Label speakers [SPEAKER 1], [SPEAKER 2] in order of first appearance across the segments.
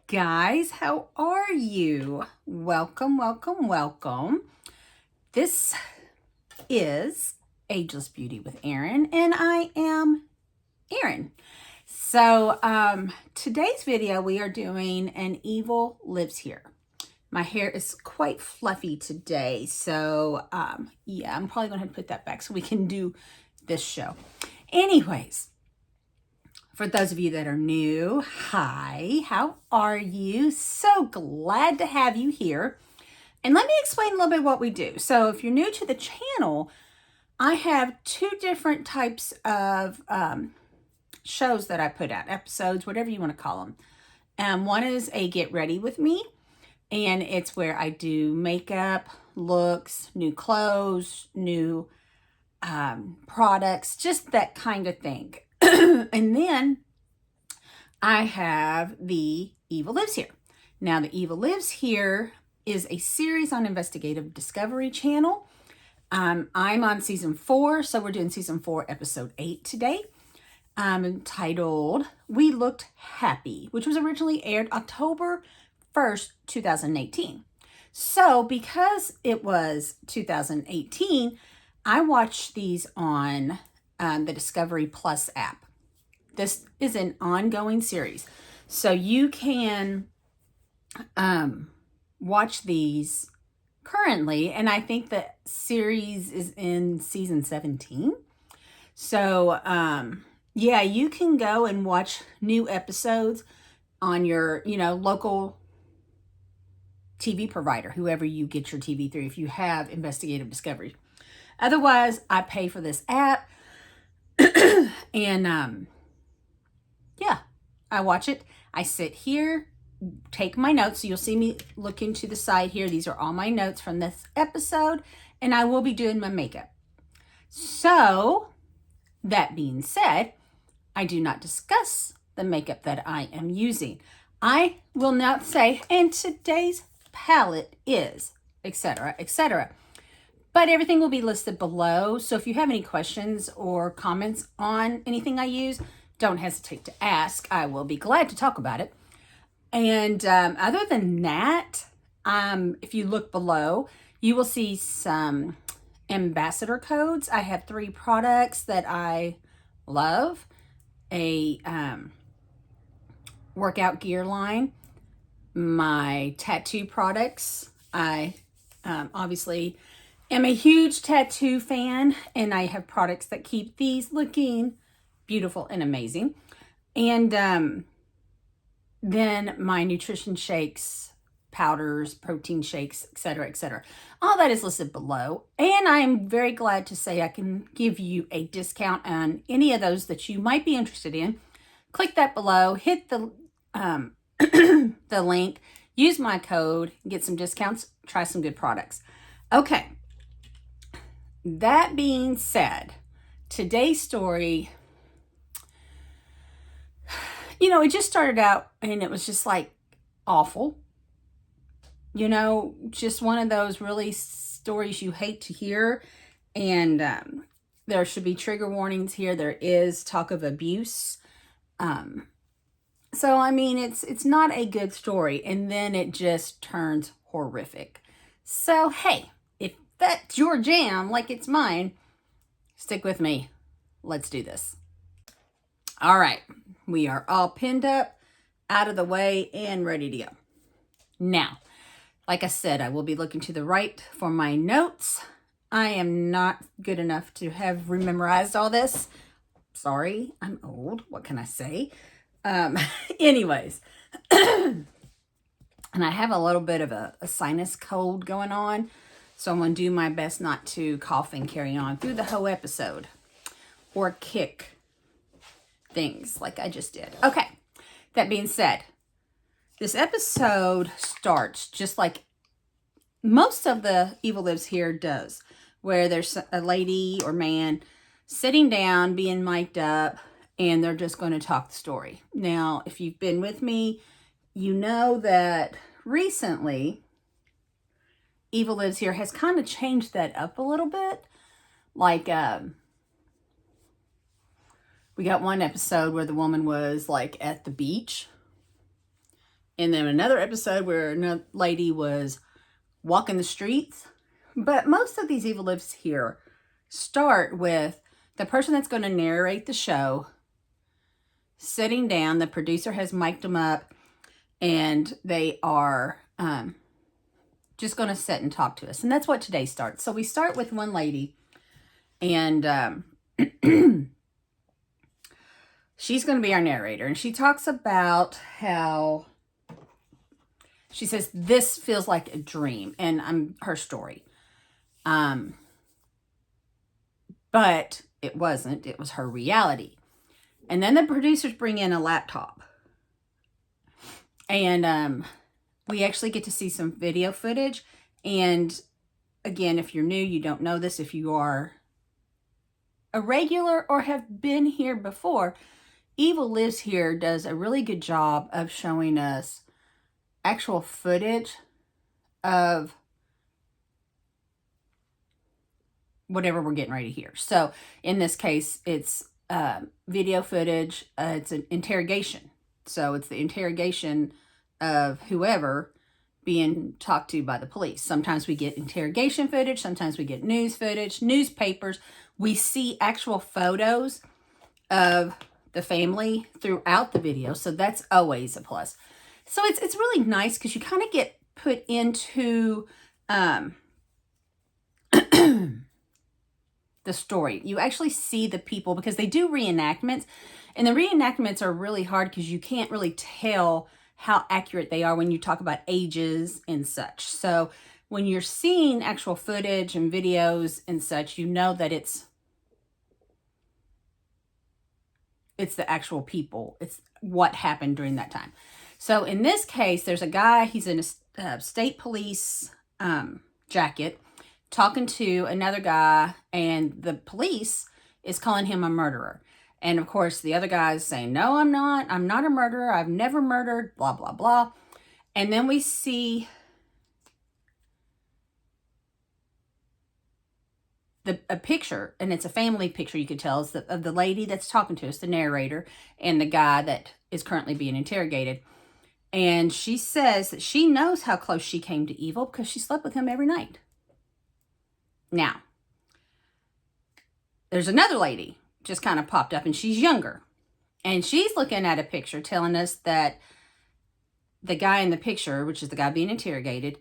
[SPEAKER 1] guys, how are you? Welcome, welcome, welcome. This is Ageless Beauty with Erin, and I am Erin. So today's video we are doing an Evil Lives Here. My hair is quite fluffy today, so yeah, I'm probably gonna put that back so we can do this show. Anyways, for those of you that are new, hi, how are you? So glad to have you here. And let me explain a little bit what we do. So if you're new to the channel, I have two different types of shows that I put out, episodes, whatever you want to call them. One is a Get Ready With Me, and it's where I do makeup, looks, new clothes, new products, just that kind of thing. And then I have the Evil Lives Here. Now, the Evil Lives Here is a series on Investigative Discovery Channel. I'm on season 4, so we're doing season 4, episode 8 today. Entitled We Looked Happy, which was originally aired October 1st, 2018. So because it was 2018, I watched these on the Discovery Plus app. This is an ongoing series, so you can watch these currently, and I think the series is in season 17. So yeah, you can go and watch new episodes on your local TV provider, whoever you get your TV through, if you have Investigative Discovery. Otherwise, I pay for this app and yeah, I watch it. I sit here, take my notes. So you'll see me looking to the side here. These are all my notes from this episode, and I will be doing my makeup. So that being said, I do not discuss the makeup that I am using. I will not say, and today's palette is, etc., etc. But everything will be listed below. So if you have any questions or comments on anything I use, don't hesitate to ask. I will be glad to talk about it. And other than that, if you look below, you will see some ambassador codes. I have 3 products that I love. A workout gear line, my tattoo products. I obviously am a huge tattoo fan, and I have products that keep these looking beautiful and amazing. And then my nutrition shakes, powders, protein shakes, etc., etc. All that is listed below. And I'm very glad to say I can give you a discount on any of those that you might be interested in. Click that below, hit the the link, use my code, get some discounts, try some good products. Okay. That being said, today's story, it just started out and it was just like awful. Just one of those really stories you hate to hear. And there should be trigger warnings here. There is talk of abuse. So, I mean, it's not a good story. And then it just turns horrific. So, hey, if that's your jam, like it's mine, stick with me. Let's do this. All right. We are all pinned up, out of the way, and ready to go. Now, like I said, I will be looking to the right for my notes. I am not good enough to have memorized all this. Sorry, I'm old. What can I say? Anyways, and I have a little bit of a sinus cold going on, so I'm going to do my best not to cough and carry on through the whole episode or kick things like I just did. Okay, that being said, this episode starts just like most of the Evil Lives Here does, where there's a lady or man sitting down, being mic'd up, and they're just going to talk the story. Now, if you've been with me, you know that recently Evil Lives Here has kind of changed that up a little bit. Like, we got one episode where the woman was like at the beach And then another episode where another lady was walking the streets. But most of these Evil Lives here start with the person that's going to narrate the show sitting down. The producer has mic'd them up, and they are just going to sit and talk to us. And that's what today starts. So we start with one lady, and she's going to be our narrator. And she talks about how, she says, this feels like a dream. And her story. But it wasn't. It was her reality. And then the producers bring in a laptop. And we actually get to see some video footage. And again, if you're new, you don't know this. If you are a regular or have been here before, Evil Lives Here does a really good job of showing us actual footage of whatever we're getting ready to hear. So in this case, it's video footage. It's an interrogation. So it's the interrogation of whoever being talked to by the police. Sometimes we get interrogation footage. Sometimes we get news footage, newspapers. We see actual photos of the family throughout the video. So that's always a plus. So it's really nice because you kind of get put into the story. You actually see the people because they do reenactments, and the reenactments are really hard because you can't really tell how accurate they are when you talk about ages and such. So when you're seeing actual footage and videos and such, you know that it's the actual people. It's what happened during that time. So in this case, there's a guy, he's in a state police jacket, talking to another guy, and the police is calling him a murderer. And of course, the other guy is saying, no, I'm not a murderer. I've never murdered, blah, blah, blah. And then we see a picture, and it's a family picture, you could tell, it's of the lady that's talking to us, the narrator, and the guy that is currently being interrogated. And she says that she knows how close she came to Evil because she slept with him every night. Now, there's another lady just kind of popped up, and she's younger. And she's looking at a picture telling us that the guy in the picture, which is the guy being interrogated,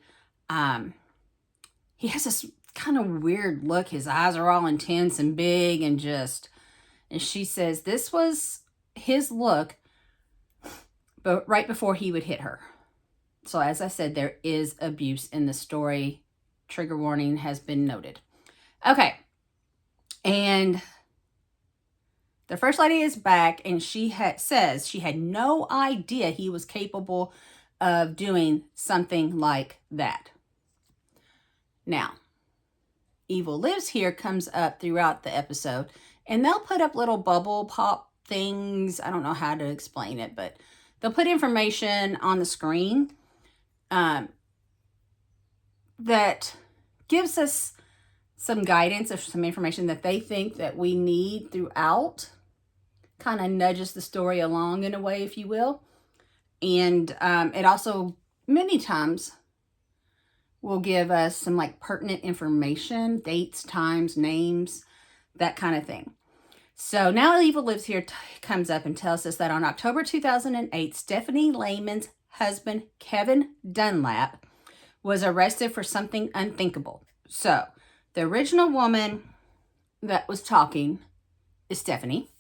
[SPEAKER 1] he has this kind of weird look. His eyes are all intense and big and she says this was his look, but right before he would hit her. So as I said, there is abuse in the story. Trigger warning has been noted. Okay. And the first lady is back, and she says she had no idea he was capable of doing something like that. Now, Evil Lives Here comes up throughout the episode, and they'll put up little bubble pop things. I don't know how to explain it, but they'll put information on the screen that gives us some guidance or some information that they think that we need throughout. Kind of nudges the story along in a way, if you will. And it also many times will give us some like pertinent information, dates, times, names, that kind of thing. So now Evil Lives Here comes up and tells us that on October 2008, Stephanie Lehman's husband, Kevin Dunlap, was arrested for something unthinkable. So the original woman that was talking is Stephanie.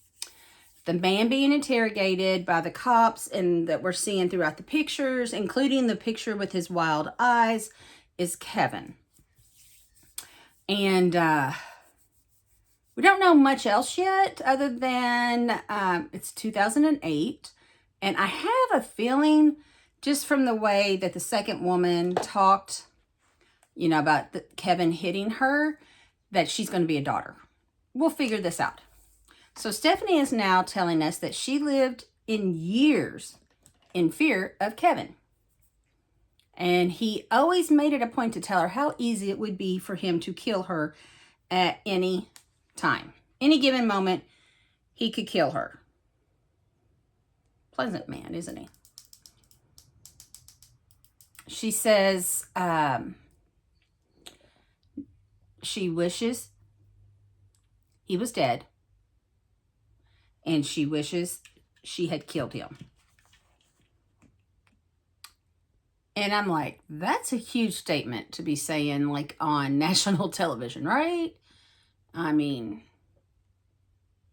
[SPEAKER 1] The man being interrogated by the cops and that we're seeing throughout the pictures, including the picture with his wild eyes, is Kevin. And we don't know much else yet other than it's 2008. And I have a feeling, just from the way that the second woman talked, you know, about Kevin hitting her, that she's going to be a daughter. We'll figure this out. So Stephanie is now telling us that she lived in years in fear of Kevin. And he always made it a point to tell her how easy it would be for him to kill her at any time. Any given moment, he could kill her. Pleasant man, isn't he? she says she wishes he was dead, and she wishes she had killed him. And I'm like, that's a huge statement to be saying, like, on national television, right? I mean,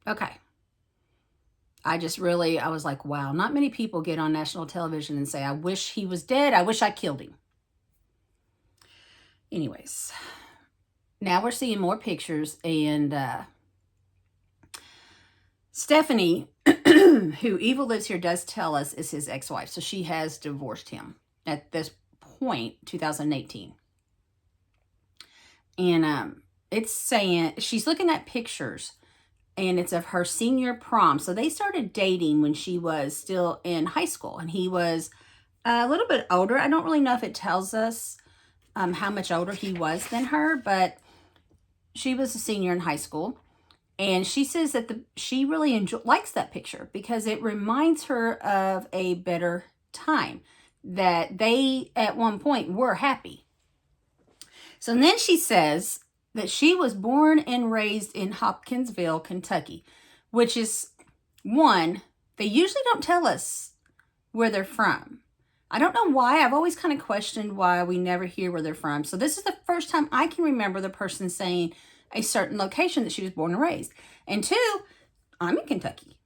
[SPEAKER 1] okay. I was like, wow, not many people get on national television and say, I wish he was dead. I wish I killed him. Anyways, now we're seeing more pictures, and Stephanie, who Evil Lives Here does tell us is his ex-wife. So she has divorced him at this point, 2018. And it's saying, she's looking at pictures, and it's of her senior prom. So they started dating when she was still in high school, and he was a little bit older. I don't really know if it tells us how much older he was than her, but she was a senior in high school. And she says that she really likes that picture because it reminds her of a better time, that they at one point were happy. So then she says that she was born and raised in Hopkinsville, Kentucky, which is one, they usually don't tell us where they're from. I don't know why. I've always kind of questioned why we never hear where they're from. So this is the first time I can remember the person saying a certain location that she was born and raised. And two, I'm in Kentucky,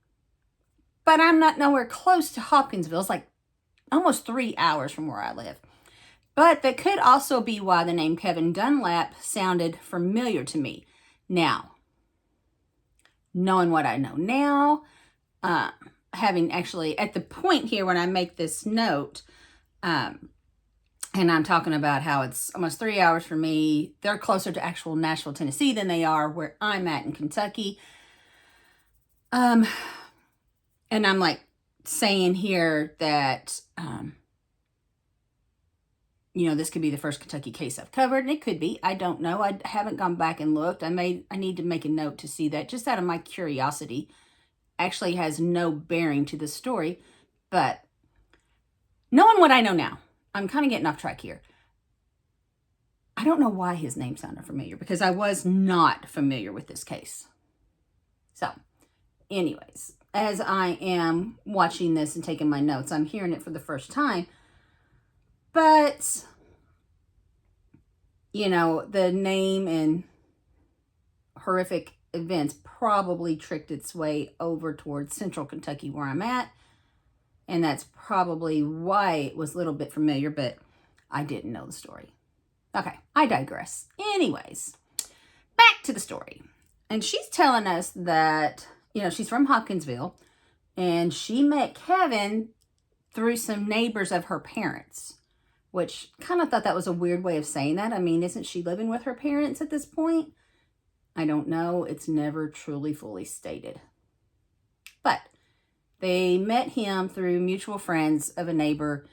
[SPEAKER 1] but I'm not nowhere close to Hopkinsville. It's like almost 3 hours from where I live. But that could also be why the name Kevin Dunlap sounded familiar to me. Now, knowing what I know now, having actually, at the point here when I make this note, and I'm talking about how it's almost 3 hours for me, they're closer to actual Nashville, Tennessee than they are where I'm at in Kentucky. And I'm like saying here that, this could be the first Kentucky case I've covered, and it could be. I don't know. I haven't gone back and looked. I need to make a note to see that, just out of my curiosity. Actually has no bearing to the story, but knowing what I know now, I'm kind of getting off track here. I don't know why his name sounded familiar, because I was not familiar with this case. So, anyways, as I am watching this and taking my notes, I'm hearing it for the first time. But, the name and horrific events probably tricked its way over towards central Kentucky where I'm at. And that's probably why it was a little bit familiar, but I didn't know the story. Okay, I digress. Anyways, back to the story. And she's telling us that, she's from Hopkinsville, and she met Kevin through some neighbors of her parents, which kind of thought that was a weird way of saying that. I mean, isn't she living with her parents at this point? I don't know. It's never truly fully stated. But they met him through mutual friends of a neighbor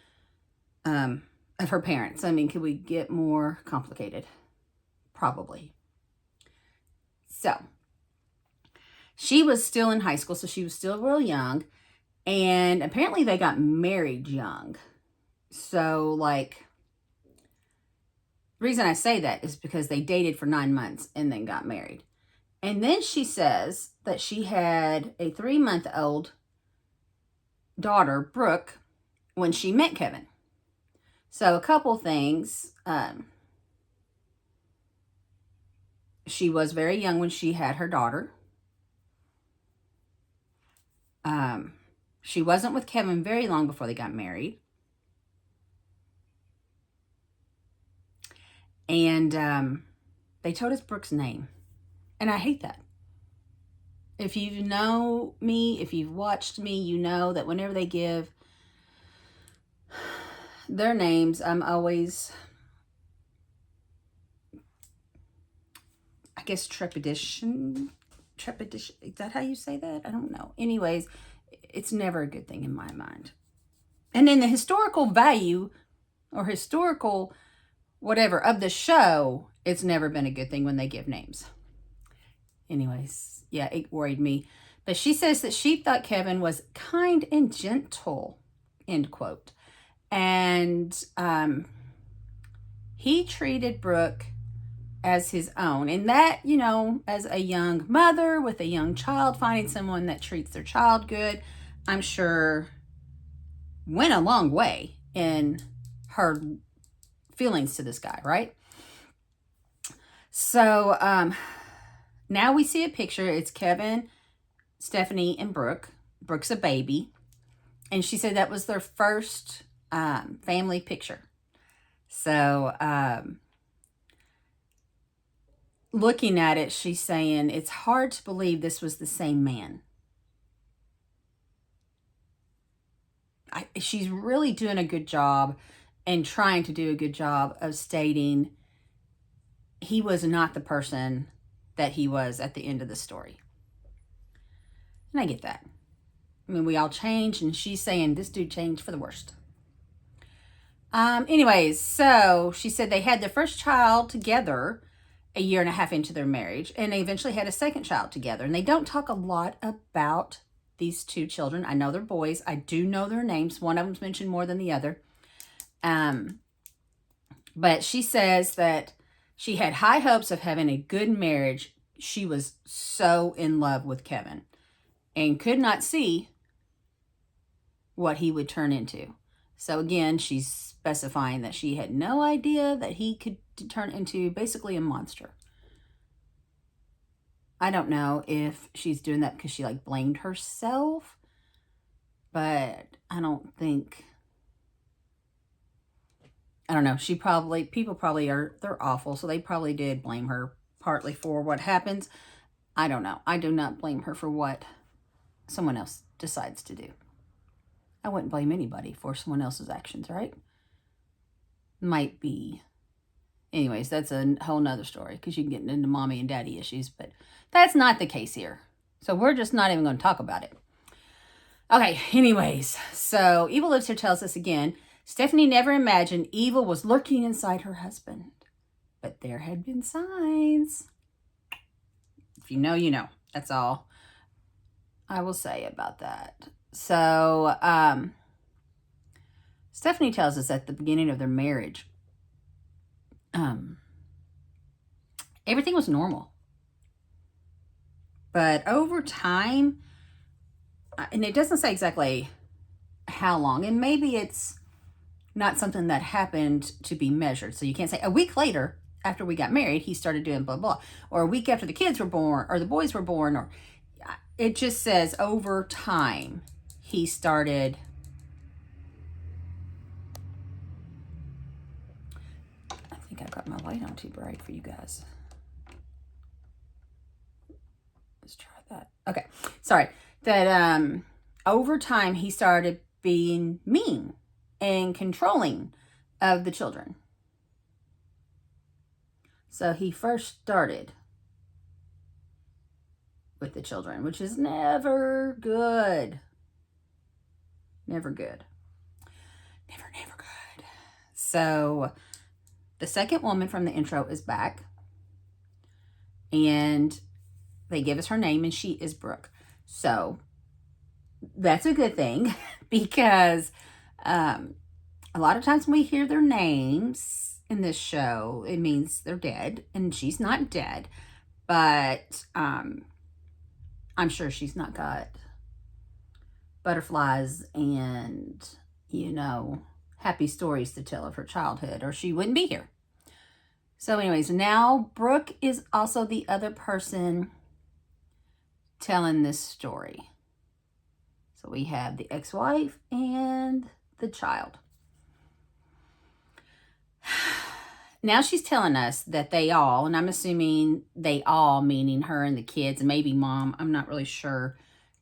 [SPEAKER 1] of her parents. I mean, could we get more complicated? Probably. So, she was still in high school, so she was still real young. And apparently they got married young. So, the reason I say that is because they dated for 9 months and then got married. And then she says that she had a 3-month-old daughter, Brooke, when she met Kevin. So a couple things. She was very young when she had her daughter. She wasn't with Kevin very long before they got married. And they told us Brooke's name. And I hate that. If you know me, if you've watched me, you know that whenever they give their names, I'm always, I guess, trepidation. Is that how you say that? I don't know. Anyways, it's never a good thing in my mind. And then the historical value or historical whatever of the show, it's never been a good thing when they give names. Anyways, yeah, it worried me. But she says that she thought Kevin was kind and gentle, end quote. And he treated Brooke as his own. And that, you know, as a young mother with a young child, finding someone that treats their child good, I'm sure went a long way in her feelings to this guy, right? So now we see a picture. It's Kevin, Stephanie, and Brooke. Brooke's a baby. And she said that was their first family picture. So looking at it, she's saying, it's hard to believe this was the same man. She's really doing a good job and trying to do a good job of stating he was not the person that he was at the end of the story. And I get that. I mean, we all change, and she's saying this dude changed for the worst. Anyways, so she said they had their first child together a year and a half into their marriage, and they eventually had a second child together. And they don't talk a lot about these two children. I know they're boys. I do know their names. One of them's mentioned more than the other. But she says that she had high hopes of having a good marriage. She was so in love with Kevin and could not see what he would turn into. So again, she's specifying that she had no idea that he could turn into basically a monster. I don't know if she's doing that because she like blamed herself, but I don't know. People probably they're awful. So they probably did blame her partly for what happens. I don't know. I do not blame her for what someone else decides to do. I wouldn't blame anybody for someone else's actions, right? Might be. Anyways, that's a whole nother story because you can get into mommy and daddy issues, but that's not the case here. So we're just not even going to talk about it. Okay, anyways, so Evil Lives Here tells us again, Stephanie never imagined evil was lurking inside her husband, but there had been signs. If you know, you know. That's all I will say about that. So, Stephanie tells us at the beginning of their marriage, everything was normal. But over time, and it doesn't say exactly how long, and maybe it's not something that happened to be measured. So you can't say a week later, after we got married, he started doing blah, blah, or a week after the kids were born, or the boys were born, or it just says over time, he started. I think I got my light on too bright for you guys. Let's try that. Okay, sorry. That over time he started being mean and controlling of the children. So he first started with the children, which is never good. Never good. Never good. So the second woman from the intro is back. And they give us her name, and she is Brooke. So that's a good thing because a lot of times when we hear their names in this show, it means they're dead. And she's not dead. But I'm sure she's not got butterflies and, happy stories to tell of her childhood, or she wouldn't be here. So anyways, now Brooke is also the other person telling this story. So we have the ex-wife and the child. Now she's telling us that they all, and I'm assuming they all, meaning her and the kids, and maybe mom, I'm not really sure,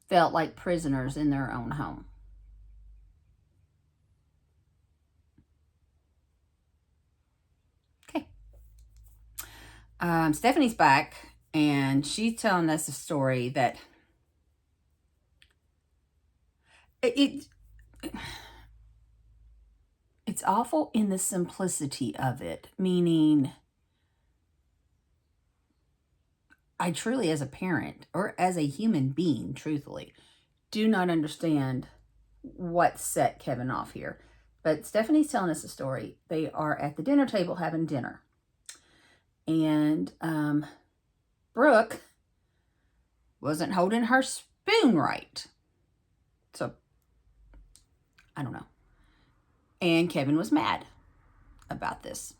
[SPEAKER 1] felt like prisoners in their own home. Okay. Stephanie's back, and she's telling us a story that it's awful in the simplicity of it, meaning I truly, as a parent or as a human being, truthfully, do not understand what set Kevin off here. But Stephanie's telling us a story. They are at the dinner table having dinner. And Brooke wasn't holding her spoon right. So, I don't know. And Kevin was mad about this.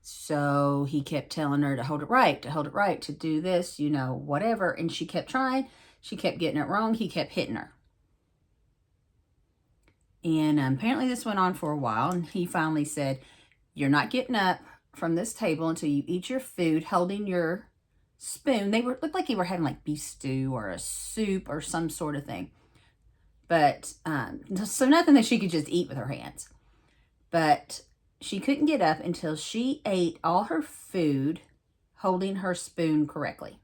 [SPEAKER 1] So he kept telling her to hold it right, to do this, you know, whatever. And she kept trying. She kept getting it wrong. He kept hitting her. And apparently this went on for a while. And he finally said, you're not getting up from this table until you eat your food holding your spoon. They looked like they were having like beef stew or a soup or some sort of thing. But, so nothing that she could just eat with her hands. But she couldn't get up until she ate all her food holding her spoon correctly.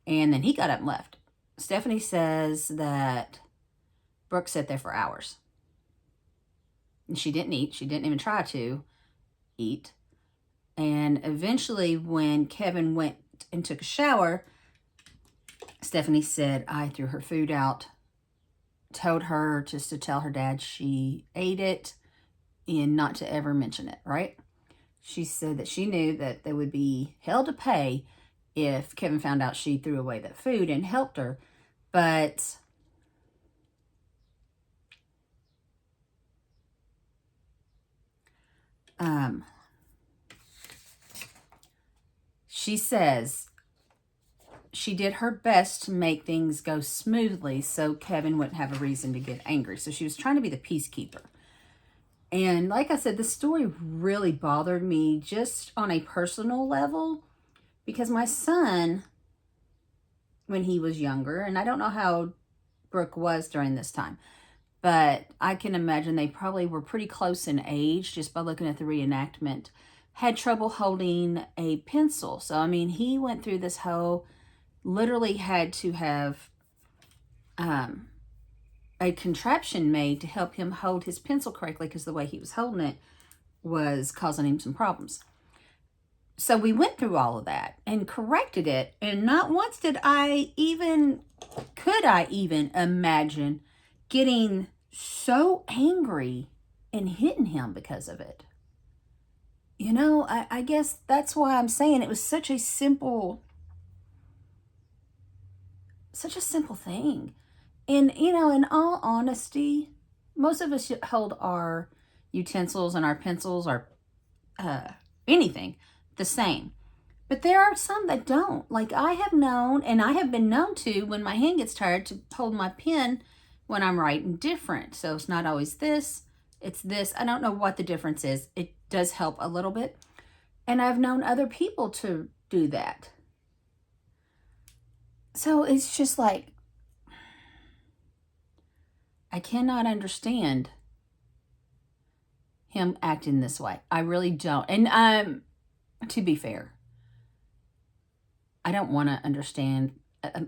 [SPEAKER 1] And then he got up and left. Stephanie says that Brooke sat there for hours. And she didn't eat. She didn't even try to eat. And eventually when Kevin went and took a shower, Stephanie said, I threw her food out, told her just to tell her dad she ate it and not to ever mention it, right? She said that she knew that there would be hell to pay if Kevin found out she threw away that food and helped her. But she says she did her best to make things go smoothly so Kevin wouldn't have a reason to get angry. So she was trying to be the peacekeeper. And like I said, the story really bothered me just on a personal level because my son, when he was younger, and I don't know how Brooke was during this time, but I can imagine they probably were pretty close in age just by looking at the reenactment, had trouble holding a pencil. So, I mean, he went through this whole, literally had to have a contraption made to help him hold his pencil correctly because the way he was holding it was causing him some problems. So we went through all of that and corrected it. And not once could I even imagine getting so angry and hitting him because of it. You know, I guess that's why I'm saying it was such a simple thing. And, you know, in all honesty, most of us hold our utensils and our pencils or anything the same. But there are some that don't. Like I have known, and I have been known to, when my hand gets tired, to hold my pen when I'm writing different. So it's not always this, it's this. I don't know what the difference is. It does help a little bit. And I've known other people to do that. So it's just like, I cannot understand him acting this way. I really don't. And to be fair, I don't want to understand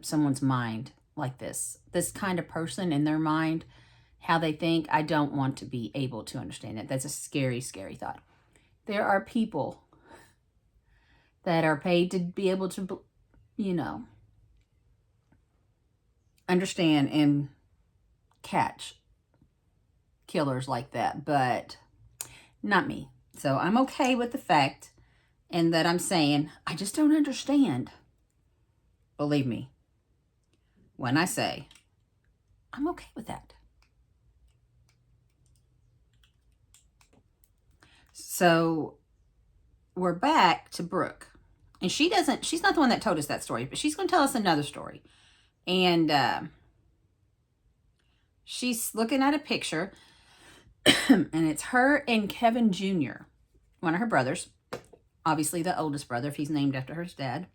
[SPEAKER 1] someone's mind like this. This kind of person in their mind, how they think, I don't want to be able to understand it. That's a scary, scary thought. There are people that are paid to be able to, you know, understand and catch killers like that, but not me. So I'm okay with the fact and that I'm saying, I just don't understand. Believe me, when I say, I'm okay with that. So we're back to Brooke. And she's not the one that told us that story, but she's going to tell us another story. And she's looking at a picture, and it's her and Kevin Jr., one of her brothers, obviously the oldest brother, if he's named after her dad,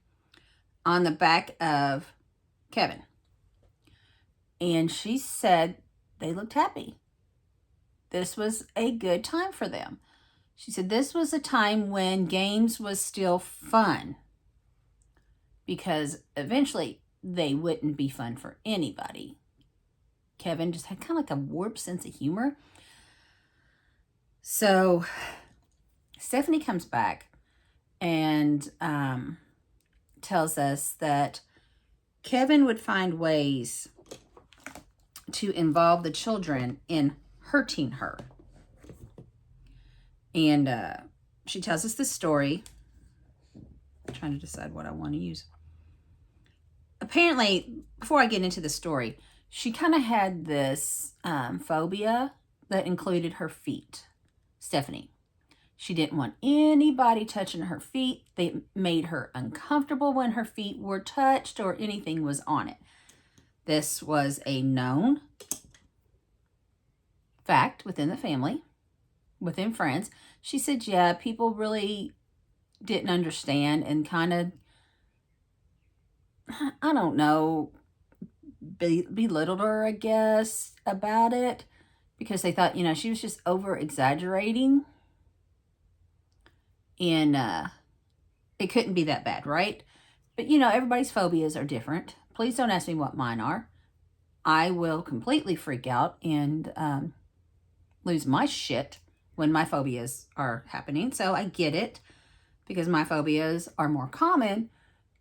[SPEAKER 1] on the back of Kevin. And she said they looked happy. This was a good time for them. She said this was a time when games was still fun, because eventually they wouldn't be fun for anybody. Kevin just had kind of like a warped sense of humor. So Stephanie comes back and tells us that Kevin would find ways to involve the children in hurting her. And she tells us this story. I'm trying to decide what I want to use. Apparently, before I get into the story, she kind of had this phobia that included her feet. Stephanie. She didn't want anybody touching her feet. They made her uncomfortable when her feet were touched or anything was on it. This was a known fact within the family, within friends. She said, yeah, people really didn't understand and kind of, I don't know, belittled her, I guess, about it because they thought, she was just over-exaggerating. And it couldn't be that bad, right? But, everybody's phobias are different. Please don't ask me what mine are. I will completely freak out and lose my shit when my phobias are happening. So I get it because my phobias are more common,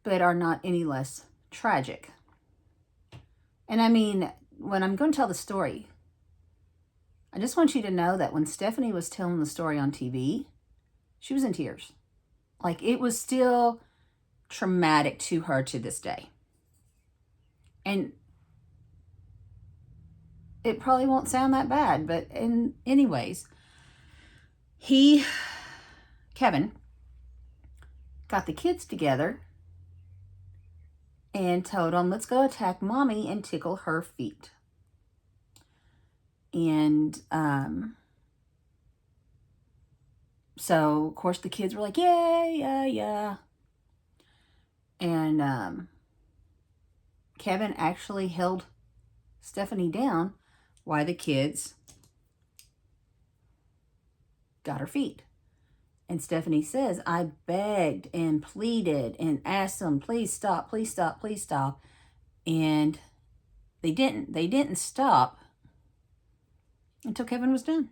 [SPEAKER 1] but are not any less tragic. And I mean, when I'm going to tell the story, I just want you to know that when Stephanie was telling the story on TV, she was in tears. Like, it was still traumatic to her to this day. And it probably won't sound that bad, but anyways, Kevin, got the kids together and told them, let's go attack mommy and tickle her feet. And, so, of course, the kids were like, yeah. And Kevin actually held Stephanie down while the kids got her feet. And Stephanie says, I begged and pleaded and asked them, please stop, please stop, please stop. And they didn't. They didn't stop until Kevin was done.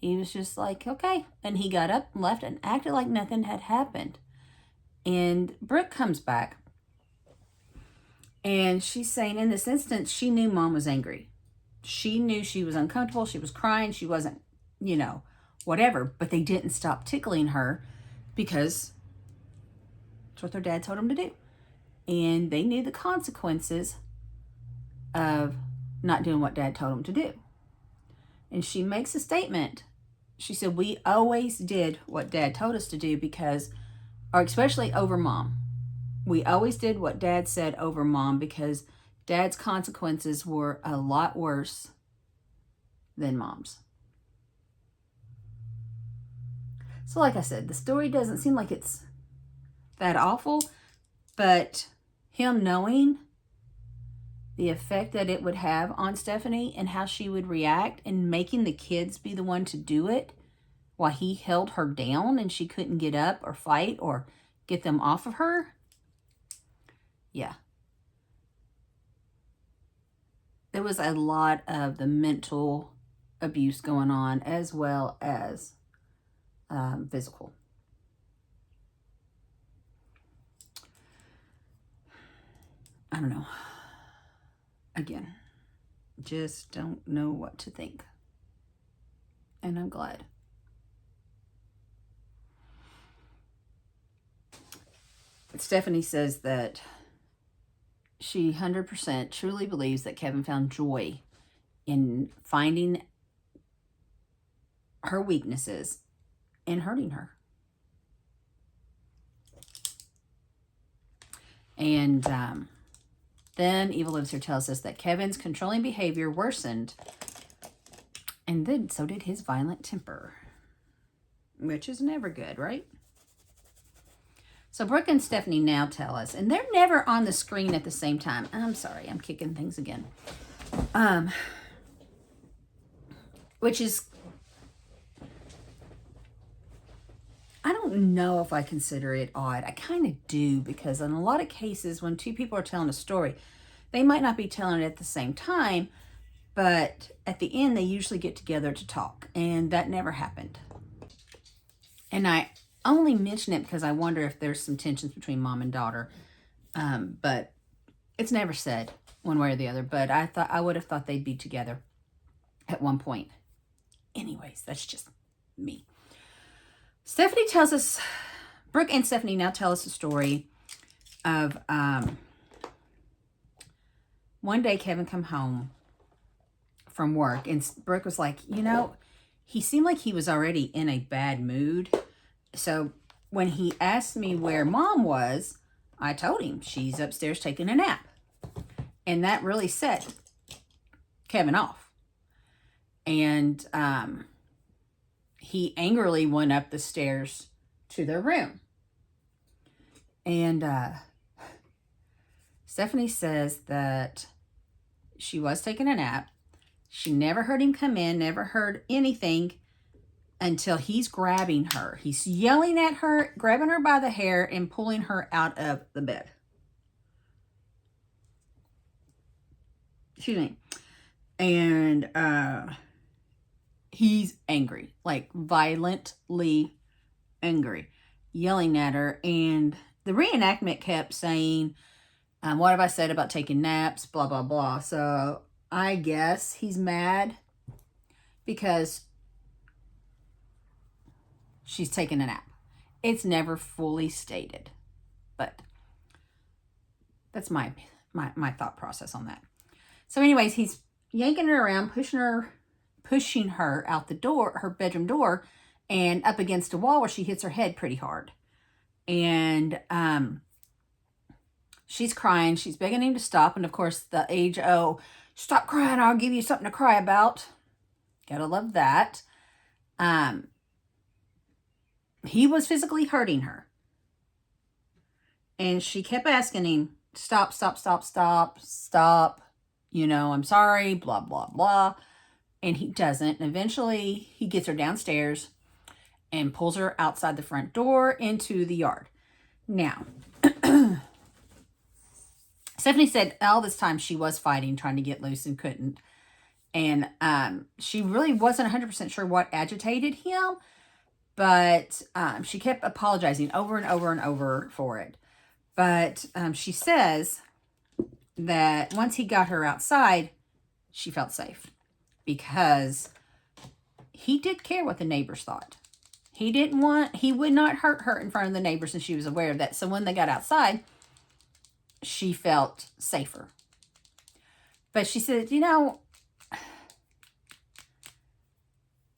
[SPEAKER 1] He was just like, okay. And he got up and left and acted like nothing had happened. And Brooke comes back. And she's saying in this instance, she knew mom was angry. She knew she was uncomfortable. She was crying. She wasn't, whatever. But they didn't stop tickling her because that's what their dad told them to do. And they knew the consequences of not doing what dad told them to do. And she makes a statement. She said, we always did what dad told us to do or especially over mom. We always did what dad said over mom because dad's consequences were a lot worse than mom's. So like I said, the story doesn't seem like it's that awful, but him knowing the effect that it would have on Stephanie and how she would react and making the kids be the one to do it while he held her down and she couldn't get up or fight or get them off of her. Yeah. There was a lot of the mental abuse going on as well as physical. I don't know. Again, just don't know what to think. And I'm glad. Stephanie says that she 100% truly believes that Kevin found joy in finding her weaknesses and hurting her. And then Evil Lives Here tells us that Kevin's controlling behavior worsened, and then so did his violent temper, which is never good, right? So Brooke and Stephanie now tell us, and they're never on the screen at the same time. I'm sorry, I'm kicking things again. Which is, I don't know if I consider it odd. I kind of do, because in a lot of cases when two people are telling a story, they might not be telling it at the same time, but at the end they usually get together to talk, and that never happened. And I only mention it because I wonder if there's some tensions between mom and daughter, but it's never said. one way or the other, but I would have thought they'd be together at one point. Anyways, that's just me. Stephanie tells us, Brooke and Stephanie now tell us a story of one day Kevin come home from work, and Brooke was like, you know, he seemed like he was already in a bad mood. So when he asked me where Mom was, I told him she's upstairs taking a nap. And that really set Kevin off. And he angrily went up the stairs to their room. And Stephanie says that she was taking a nap. She never heard him come in, never heard anything until he's grabbing her. He's yelling at her, grabbing her by the hair, and pulling her out of the bed. Excuse me. And he's angry, like violently angry, yelling at her. And the reenactment kept saying, what have I said about taking naps, blah, blah, blah. So I guess he's mad because she's taking a nap. It's never fully stated, but that's my thought process on that. So anyways, he's yanking her around, pushing her out the door, her bedroom door, and up against a wall where she hits her head pretty hard. And she's crying. She's begging him to stop. And of course, the age, oh, stop crying, I'll give you something to cry about. Gotta love that. He was physically hurting her. And she kept asking him, stop, stop, stop, stop, stop. You know, I'm sorry, blah, blah, blah. And he doesn't. And eventually, he gets her downstairs and pulls her outside the front door into the yard. Now, Stephanie said all this time she was fighting, trying to get loose and couldn't. And she really wasn't 100% sure what agitated him. But she kept apologizing over and over and over for it. But she says that once he got her outside, she felt safe. Because he did care what the neighbors thought. He would not hurt her in front of the neighbors, and she was aware of that. So when they got outside, she felt safer. But she said, you know,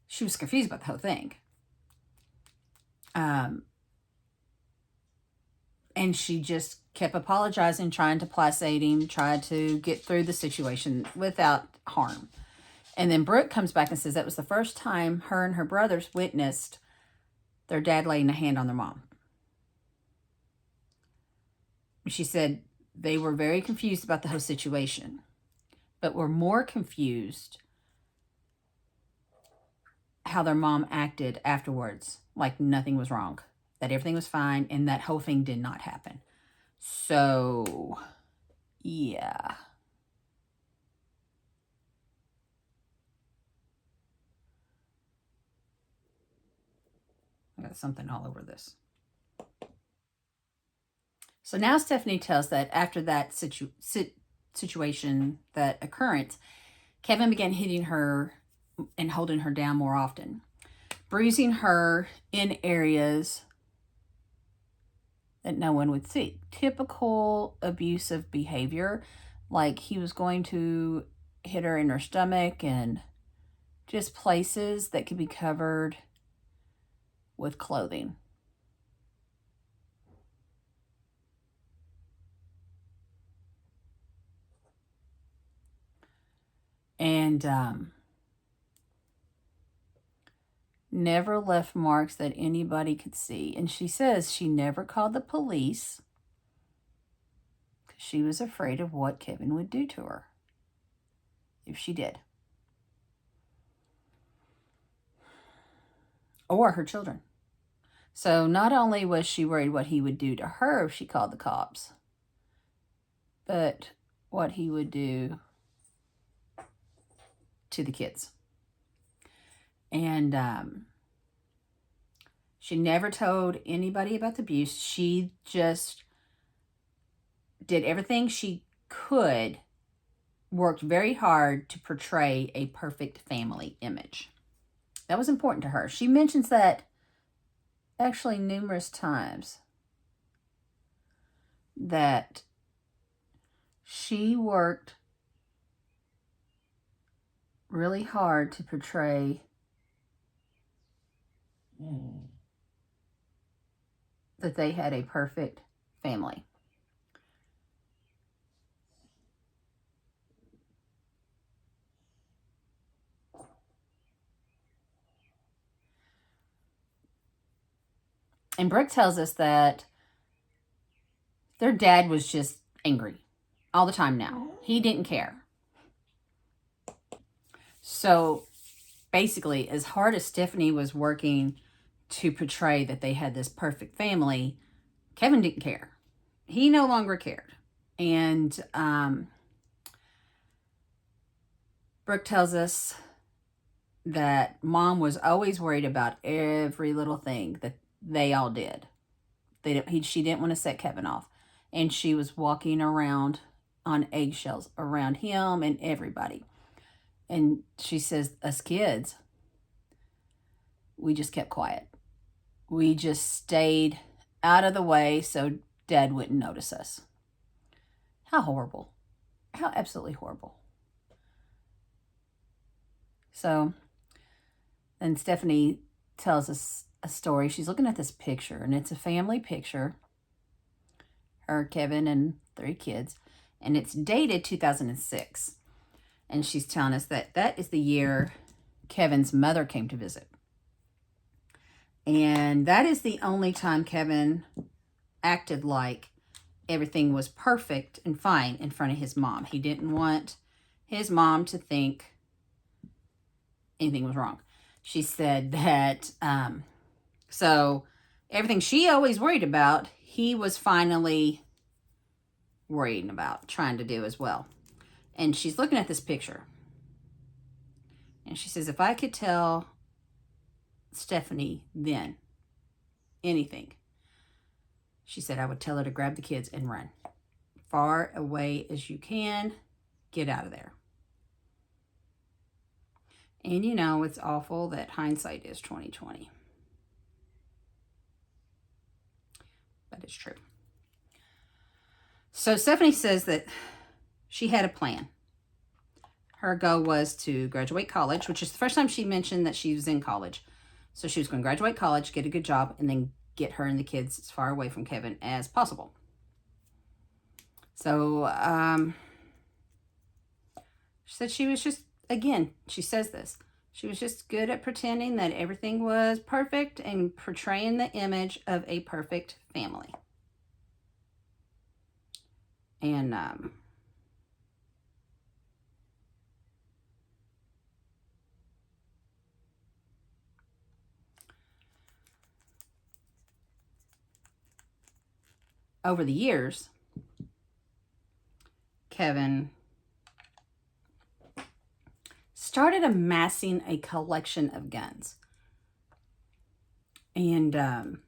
[SPEAKER 1] she was confused about the whole thing. And she just kept apologizing, trying to placate him, tried to get through the situation without harm. And then Brooke comes back and says that was the first time her and her brothers witnessed their dad laying a hand on their mom. She said they were very confused about the whole situation, but were more confused how their mom acted afterwards, like nothing was wrong, that everything was fine, and that whole thing did not happen. So, yeah. I got something all over this. So now Stephanie tells that after that situation, that occurrence, Kevin began hitting her and holding her down more often, bruising her in areas that no one would see. Typical abusive behavior, like he was going to hit her in her stomach and just places that could be covered with clothing. And never left marks that anybody could see. And she says she never called the police because she was afraid of what Kevin would do to her if she did. Or her children. So not only was she worried what he would do to her if she called the cops, but what he would do to the kids. And she never told anybody about the abuse. She just did everything she could worked very hard to portray a perfect family image. That was important to her. She mentions that actually numerous times, that she worked really hard to portray that they had a perfect family. And Brooke tells us that their dad was just angry all the time now. He didn't care. So basically, as hard as Stephanie was working to portray that they had this perfect family, Kevin didn't care. He no longer cared. And Brooke tells us that Mom was always worried about every little thing that they all did. She didn't want to set Kevin off. And she was walking around on eggshells around him and everybody. And she says, us kids, we just kept quiet. We just stayed out of the way so Dad wouldn't notice us. How horrible. How absolutely horrible. So, then Stephanie tells us a story. She's looking at this picture, and it's a family picture. Her, Kevin, and 3 kids. And it's dated 2006. And she's telling us that that is the year Kevin's mother came to visit. And that is the only time Kevin acted like everything was perfect and fine in front of his mom. He didn't want his mom to think anything was wrong. She said that, so everything she always worried about, he was finally worrying about, trying to do as well. And she's looking at this picture. And she says, if I could tell Stephanie then anything, she said, I would tell her to grab the kids and run. Far away as you can, get out of there. And you know, it's awful that hindsight is 20/20. But it's true. So Stephanie says that she had a plan. Her goal was to graduate college, which is the first time she mentioned that she was in college. So she was going to graduate college, get a good job, and then get her and the kids as far away from Kevin as possible. So she said she was just, again, she says this, she was just good at pretending that everything was perfect and portraying the image of a perfect family. And over the years, Kevin started amassing a collection of guns. And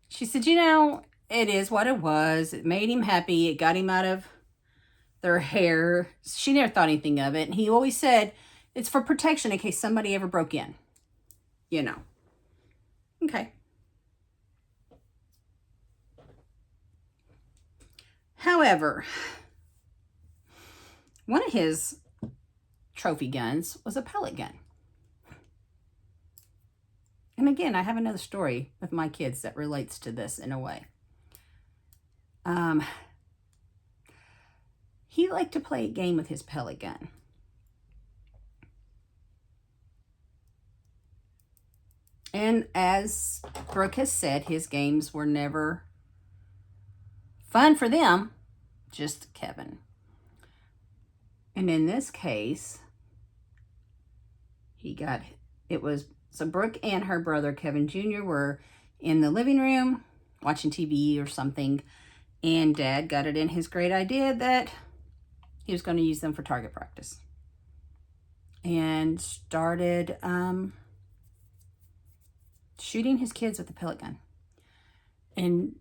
[SPEAKER 1] she said, you know, it is what it was. It made him happy. It got him out of their hair. She never thought anything of it. And he always said, it's for protection in case somebody ever broke in. You know. Okay. However, one of his trophy guns was a pellet gun. And again, I have another story with my kids that relates to this in a way. He liked to play a game with his pellet gun. And as Brooke has said, his games were never fun for them, just Kevin. And in this case, so Brooke and her brother, Kevin Jr., were in the living room watching TV or something. And Dad got it in his great idea that he was going to use them for target practice. And started shooting his kids with a pellet gun. And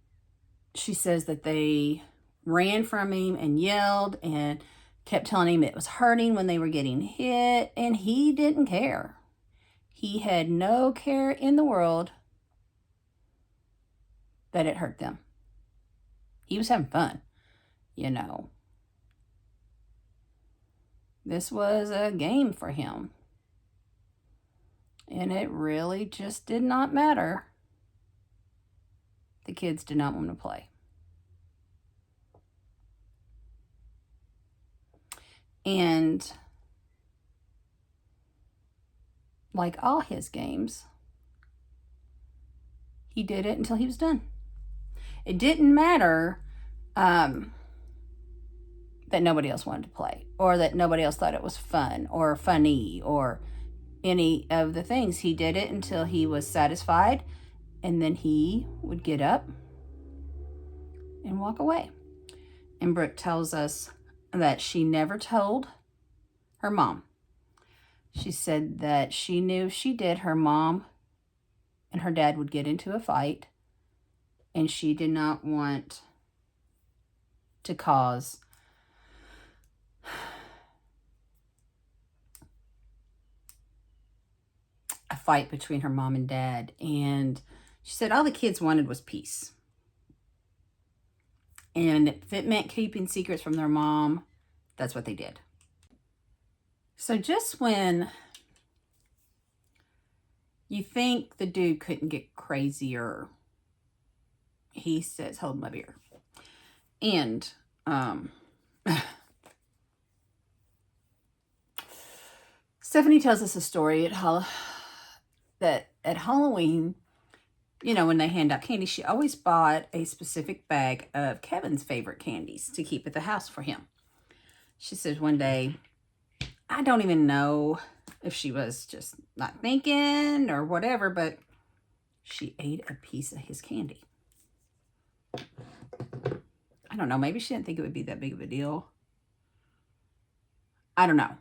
[SPEAKER 1] she says that they ran from him and yelled, and kept telling him it was hurting when they were getting hit, and he didn't care. He had no care in the world that it hurt them. He was having fun, you know. This was a game for him. And it really just did not matter. The kids did not want to play. And like all his games, he did it until he was done. It didn't matter that nobody else wanted to play, or that nobody else thought it was fun or funny or any of the things. He did it until he was satisfied, and then he would get up and walk away. And Brooke tells us that she never told her mom. She said that she knew if she did, her mom and her dad would get into a fight, and she did not want to cause a fight between her mom and dad. And she said all the kids wanted was peace. And if it meant keeping secrets from their mom, that's what they did. So just when you think the dude couldn't get crazier, he says, hold my beer. And Stephanie tells us a story that at Halloween, you know, when they hand out candy, she always bought a specific bag of Kevin's favorite candies to keep at the house for him. She says one day, I don't even know if she was just not thinking or whatever, but she ate a piece of his candy. I don't know. Maybe she didn't think it would be that big of a deal. I don't know.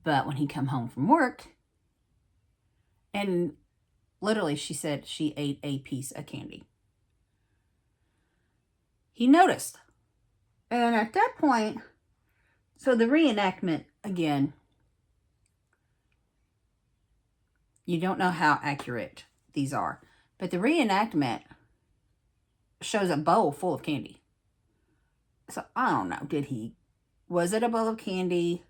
[SPEAKER 1] But when he come home from work, and literally she said she ate a piece of candy, he noticed. And at that point, so the reenactment, again, you don't know how accurate these are, but the reenactment shows a bowl full of candy. So I don't know, was it a bowl of candy?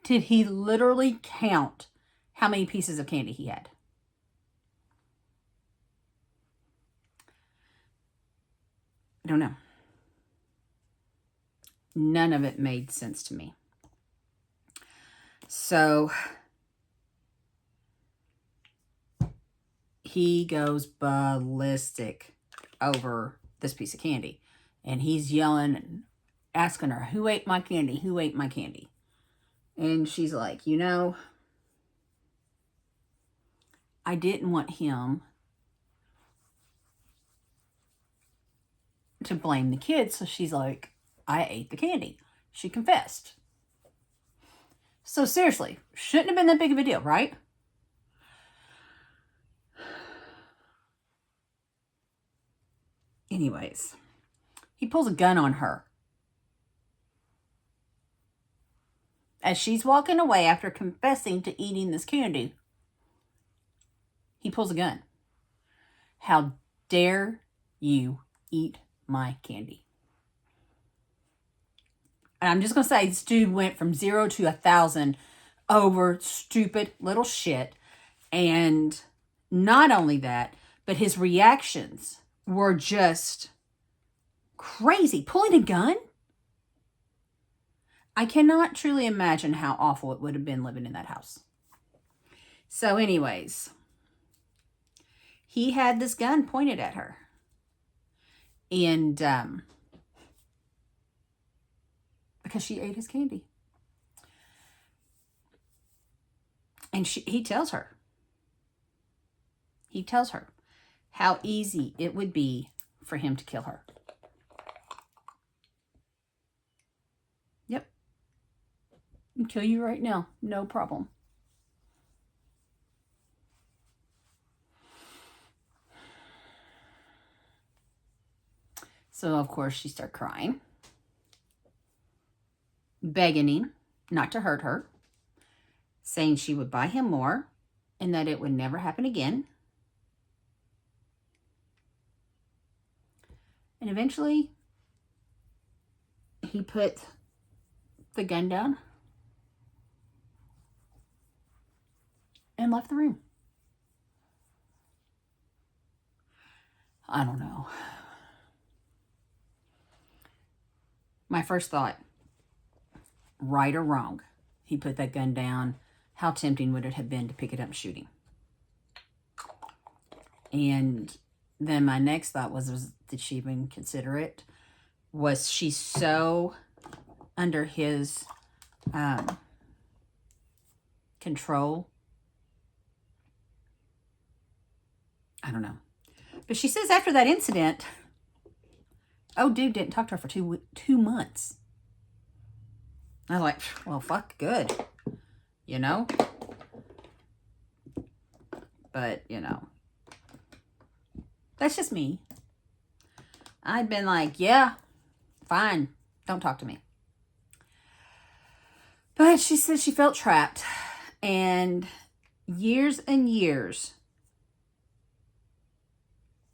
[SPEAKER 1] Did he literally count how many pieces of candy he had? I don't know. None of it made sense to me. So he goes ballistic over this piece of candy. And he's yelling and asking her, who ate my candy? Who ate my candy? And she's like, you know, I didn't want him to blame the kids. So she's like, I ate the candy. She confessed. So seriously, shouldn't have been that big of a deal, right? Anyways, he pulls a gun on her. As she's walking away after confessing to eating this candy, he pulls a gun. How dare you eat my candy? And I'm just going to say, this dude went from 0 to 1,000 over stupid little shit. And not only that, but his reactions were just crazy. Pulling a gun? I cannot truly imagine how awful it would have been living in that house. So anyways, he had this gun pointed at her. And because she ate his candy. And he tells her how easy it would be for him to kill her. Yep. I'll kill you right now. No problem. So, of course, she started crying. begging him not to hurt her, saying she would buy him more and that it would never happen again. And eventually, he put the gun down and left the room. I don't know. My first thought, right or wrong, he put that gun down. How tempting would it have been to pick it up and shoot him? And then my next thought was did she even consider it? Was she so under his control? I don't know. But she says after that incident, oh, dude didn't talk to her for 2 months. I was like, well, fuck, good. You know? But, you know, that's just me. I'd been like, yeah, fine. Don't talk to me. But she said she felt trapped. And years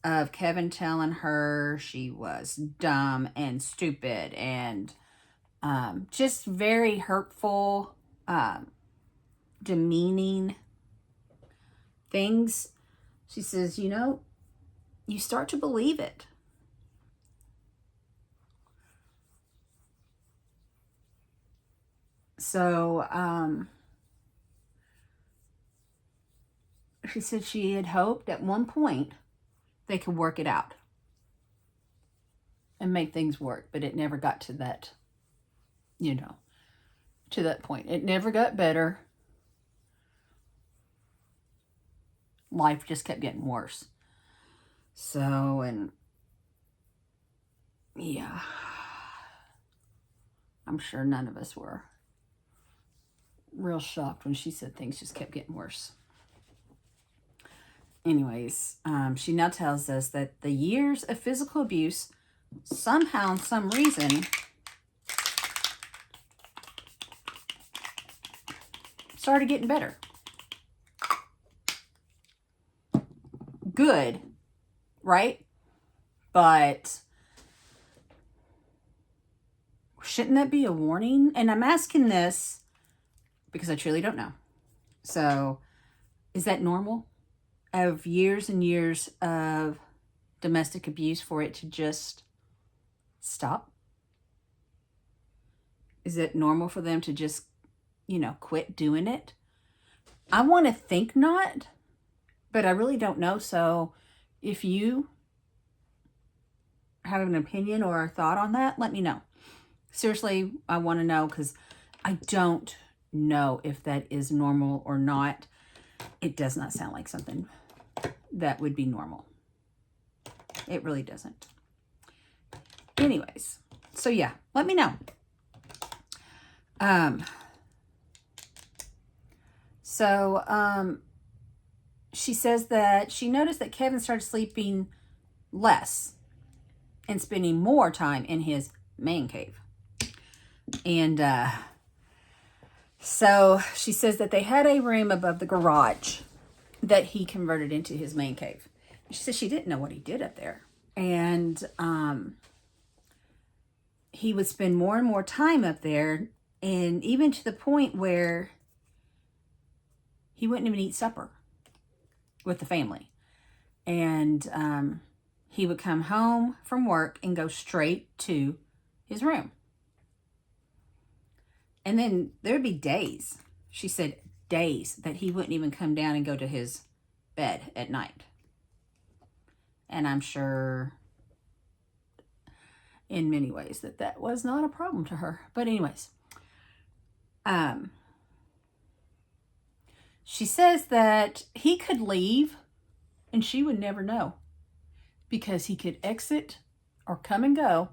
[SPEAKER 1] of Kevin telling her she was dumb and stupid and just very hurtful, demeaning things. She says, you know, you start to believe it. So, she said she had hoped at one point they could work it out and make things work, but it never got to that, you know, to that point. It never got better. Life just kept getting worse. So, and yeah, I'm sure none of us were real shocked when she said things just kept getting worse. Anyways, she now tells us that the years of physical abuse, somehow, some reason, started getting better. Good, right? But shouldn't that be a warning? And I'm asking this because I truly don't know. So, is that normal? Of years and years of domestic abuse for it to just stop? Is it normal for them to just, you know, quit doing it? I want to think not, but I really don't know. So if you have an opinion or a thought on that, let me know. Seriously, I want to know because I don't know if that is normal or not. It does not sound like something that would be normal. It really doesn't. Anyways, so yeah, let me know. She says that she noticed that Kevin started sleeping less and spending more time in his man cave. And so she says that they had a room above the garage that he converted into his man cave. She says she didn't know what he did up there. And he would spend more and more time up there, and even to the point where he wouldn't even eat supper with the family. And he would come home from work and go straight to his room. And then there would be days, she said days, that he wouldn't even come down and go to his bed at night. And I'm sure in many ways that was not a problem to her. But anyways, she says that he could leave and she would never know because he could exit or come and go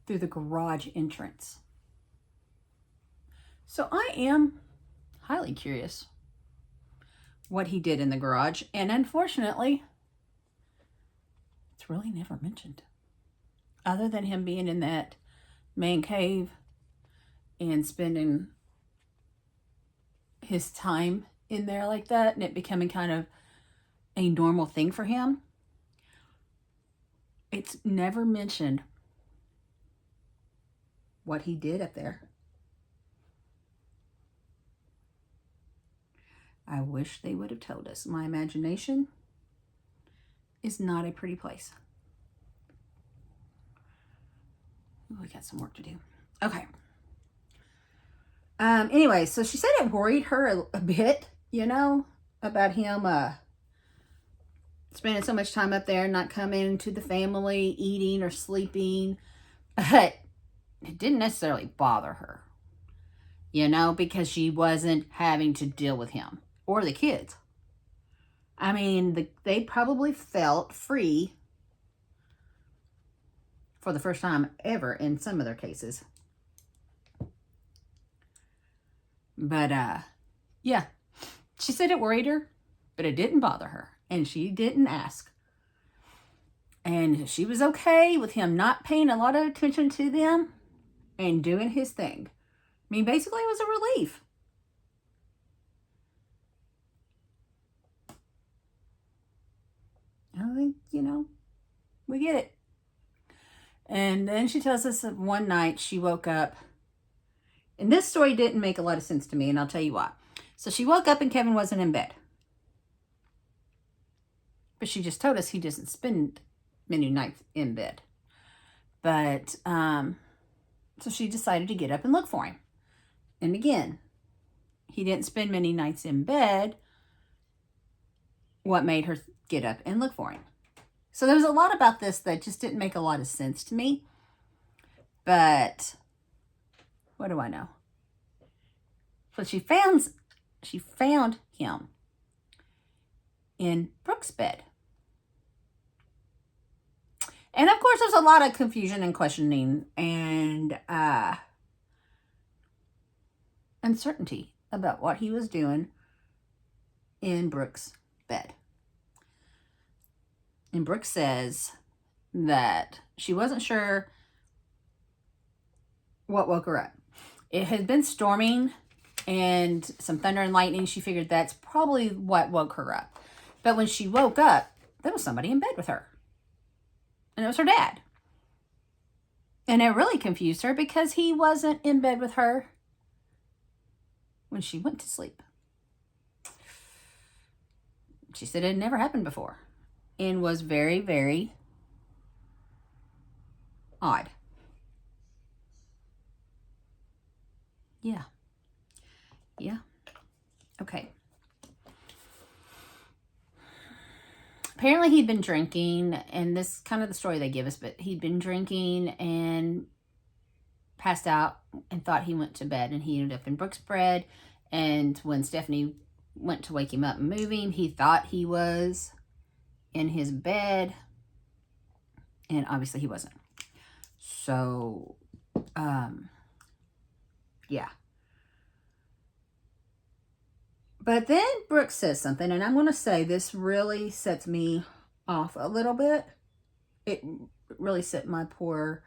[SPEAKER 1] through the garage entrance. So I am highly curious what he did in the garage. And unfortunately, it's really never mentioned. Other than him being in that man cave and spending his time in there like that, and it becoming kind of a normal thing for him. It's never mentioned what he did up there. I wish they would have told us. My imagination is not a pretty place. We got some work to do. Okay. Anyway, so she said it worried her a bit, you know, about him spending so much time up there, not coming to the family, eating or sleeping. But it didn't necessarily bother her, you know, because she wasn't having to deal with him or the kids. I mean, they probably felt free for the first time ever in some of their cases. But, yeah, she said it worried her, but it didn't bother her, and she didn't ask. And she was okay with him not paying a lot of attention to them and doing his thing. I mean, basically, it was a relief. I think, you know, we get it. And then she tells us that one night she woke up. And this story didn't make a lot of sense to me, and I'll tell you why. So she woke up and Kevin wasn't in bed. But she just told us he doesn't spend many nights in bed. But, so she decided to get up and look for him. And again, he didn't spend many nights in bed. What made her get up and look for him? So there was a lot about this that just didn't make a lot of sense to me. But what do I know? So she found him in Brooke's bed. And of course, there's a lot of confusion and questioning and uncertainty about what he was doing in Brooke's bed. And Brooke says that she wasn't sure what woke her up. It had been storming and some thunder and lightning. She figured that's probably what woke her up. But when she woke up, there was somebody in bed with her. And it was her dad. And it really confused her because he wasn't in bed with her when she went to sleep. She said it had never happened before and was very, very odd. Yeah. Yeah. Okay. Apparently he'd been drinking, and this is kind of the story they give us, but he'd been drinking and passed out and thought he went to bed, and he ended up in Brooke's bed. And when Stephanie went to wake him up and move him, he thought he was in his bed, and obviously he wasn't. So, yeah. But then Brooke says something, and I'm going to say this really sets me off a little bit. It really set my poor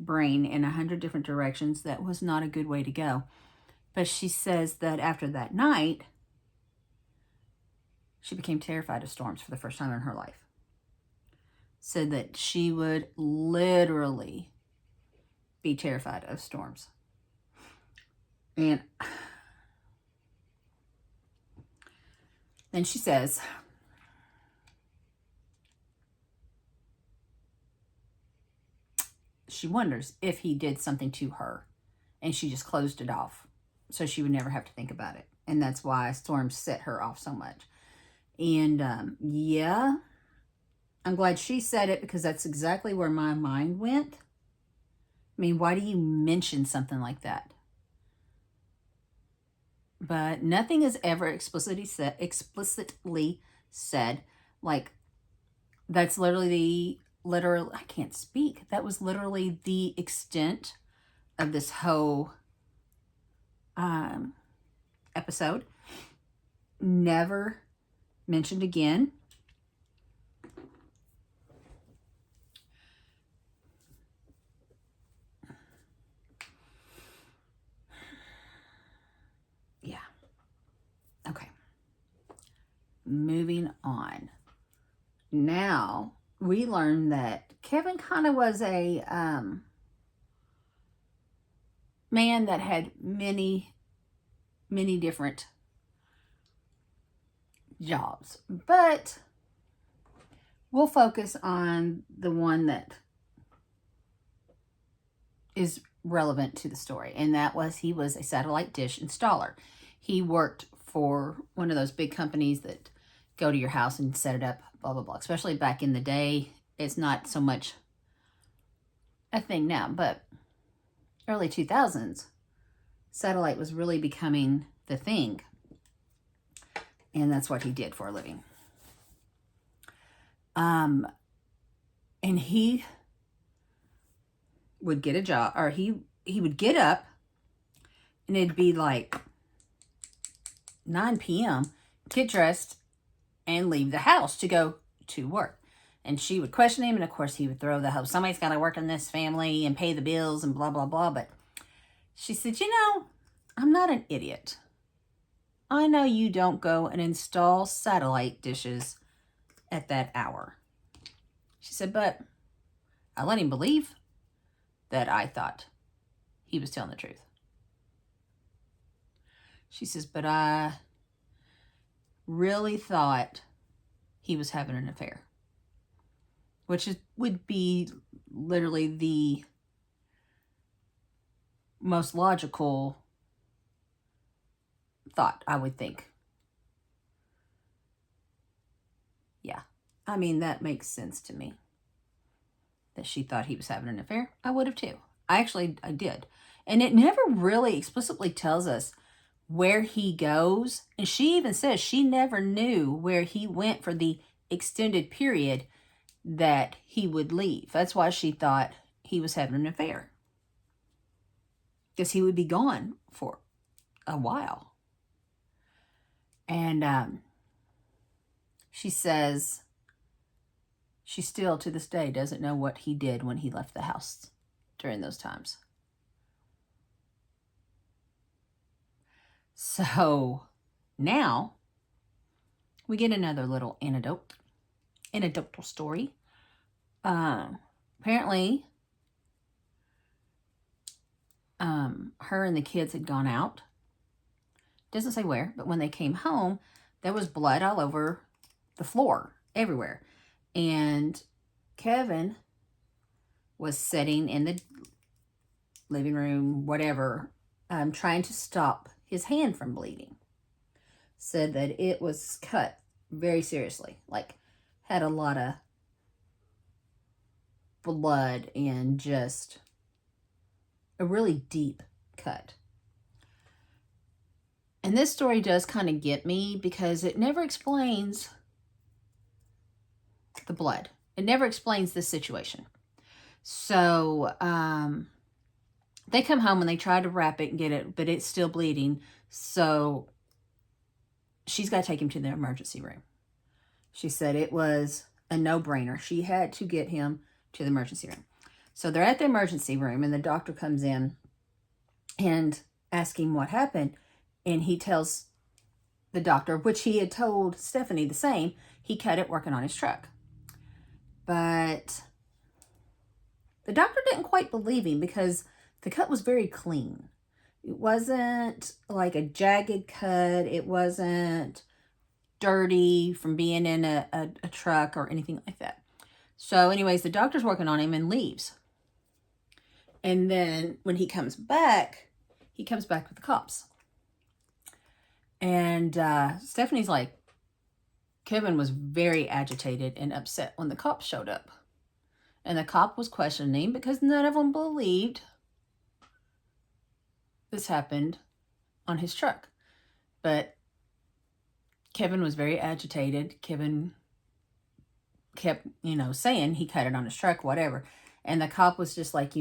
[SPEAKER 1] brain in 100 different directions. That was not a good way to go. But she says that after that night, she became terrified of storms for the first time in her life. Said that she would literally be terrified of storms. And then she says, she wonders if he did something to her and she just closed it off so she would never have to think about it. And that's why storms set her off so much. And yeah, I'm glad she said it because that's exactly where my mind went. I mean, why do you mention something like that? But nothing is ever explicitly said. Like, that's literally I can't speak. That was literally the extent of this whole episode. Never mentioned again. moving on. Now, we learned that Kevin kind of was a man that had many different jobs. But we'll focus on the one that is relevant to the story. And that was, he was a satellite dish installer. He worked for one of those big companies that go to your house and set it up, blah, blah, blah. Especially back in the day. It's not so much a thing now, but early 2000s, satellite was really becoming the thing. And that's what he did for a living. And he would get a job, or he would get up, and it'd be like 9 p.m., get dressed, and leave the house to go to work. And she would question him, and of course he would throw the house. Somebody's got to work in this family and pay the bills and blah, blah, blah. But she said, you know, I'm not an idiot. I know you don't go and install satellite dishes at that hour. She said, but I let him believe that I thought he was telling the truth. She says, but I really thought he was having an affair. Which would be literally the most logical thought, I would think. Yeah. I mean, that makes sense to me. That she thought he was having an affair. I would have too. I did. And it never really explicitly tells us where he goes. And she even says she never knew where he went for the extended period that he would leave. That's why she thought he was having an affair. Because he would be gone for a while. And she says she still, to this day, doesn't know what he did when he left the house during those times. So now we get another little anecdotal story. Apparently, her and the kids had gone out. Doesn't say where, but when they came home, there was blood all over the floor, everywhere. And Kevin was sitting in the living room, whatever, trying to stop his hand from bleeding. Said that it was cut very seriously, like had a lot of blood and just a really deep cut. And this story does kind of get me because it never explains the blood. It never explains this situation. So they come home and they try to wrap it and get it, but it's still bleeding. So she's got to take him to the emergency room. She said it was a no-brainer. She had to get him to the emergency room. So they're at the emergency room and the doctor comes in and asks him what happened. And he tells the doctor, which he had told Stephanie the same, he cut it working on his truck. But the doctor didn't quite believe him because the cut was very clean. It wasn't like a jagged cut. It wasn't dirty from being in a truck or anything like that. So anyways, the doctor's working on him and leaves. And then when he comes back with the cops. And Stephanie's like, Kevin was very agitated and upset when the cops showed up. And the cop was questioning him because none of them believed this happened on his truck. But Kevin was very agitated. Kevin kept, saying he cut it on his truck, whatever. And the cop was just like,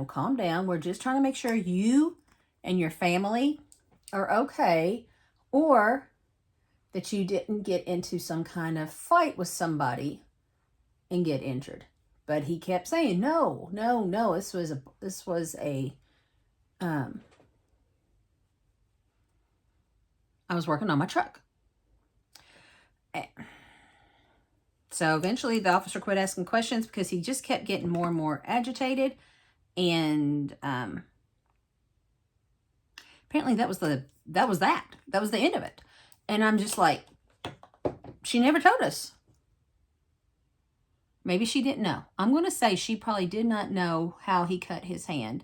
[SPEAKER 1] calm down. We're just trying to make sure you and your family are okay, or that you didn't get into some kind of fight with somebody and get injured. But he kept saying, no, this was a I was working on my truck. So eventually the officer quit asking questions because he just kept getting more and more agitated. And apparently that was the end of it. And I'm just like, she never told us. Maybe she didn't know. I'm going to say she probably did not know how he cut his hand.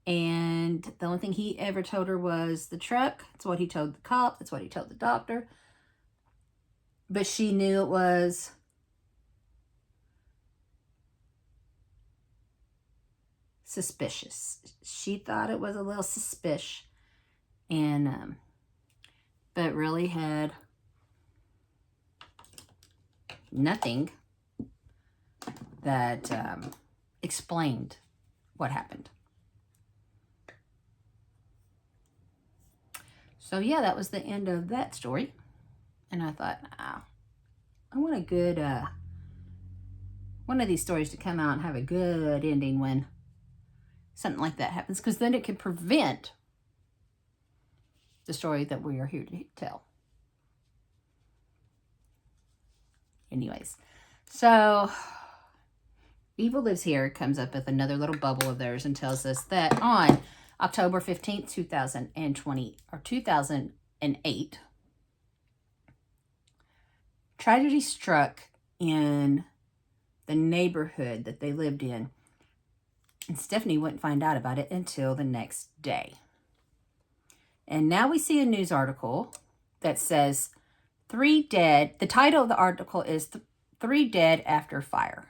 [SPEAKER 1] And the only thing he ever told her was the truck. That's what he told the cop. That's what he told the doctor. But she knew it was suspicious. She thought it was a little suspicious. And, but really had nothing that explained what happened. So yeah, that was the end of that story. And I thought, oh, I want a good, one of these stories to come out and have a good ending when something like that happens, because then it can prevent the story that we are here to tell. Anyways, so Evil Lives Here comes up with another little bubble of theirs and tells us that on October 15th, 2020, or 2008, tragedy struck in the neighborhood that they lived in. And Stephanie wouldn't find out about it until the next day. And now we see a news article that says 3 dead. The title of the article is 3 dead after fire.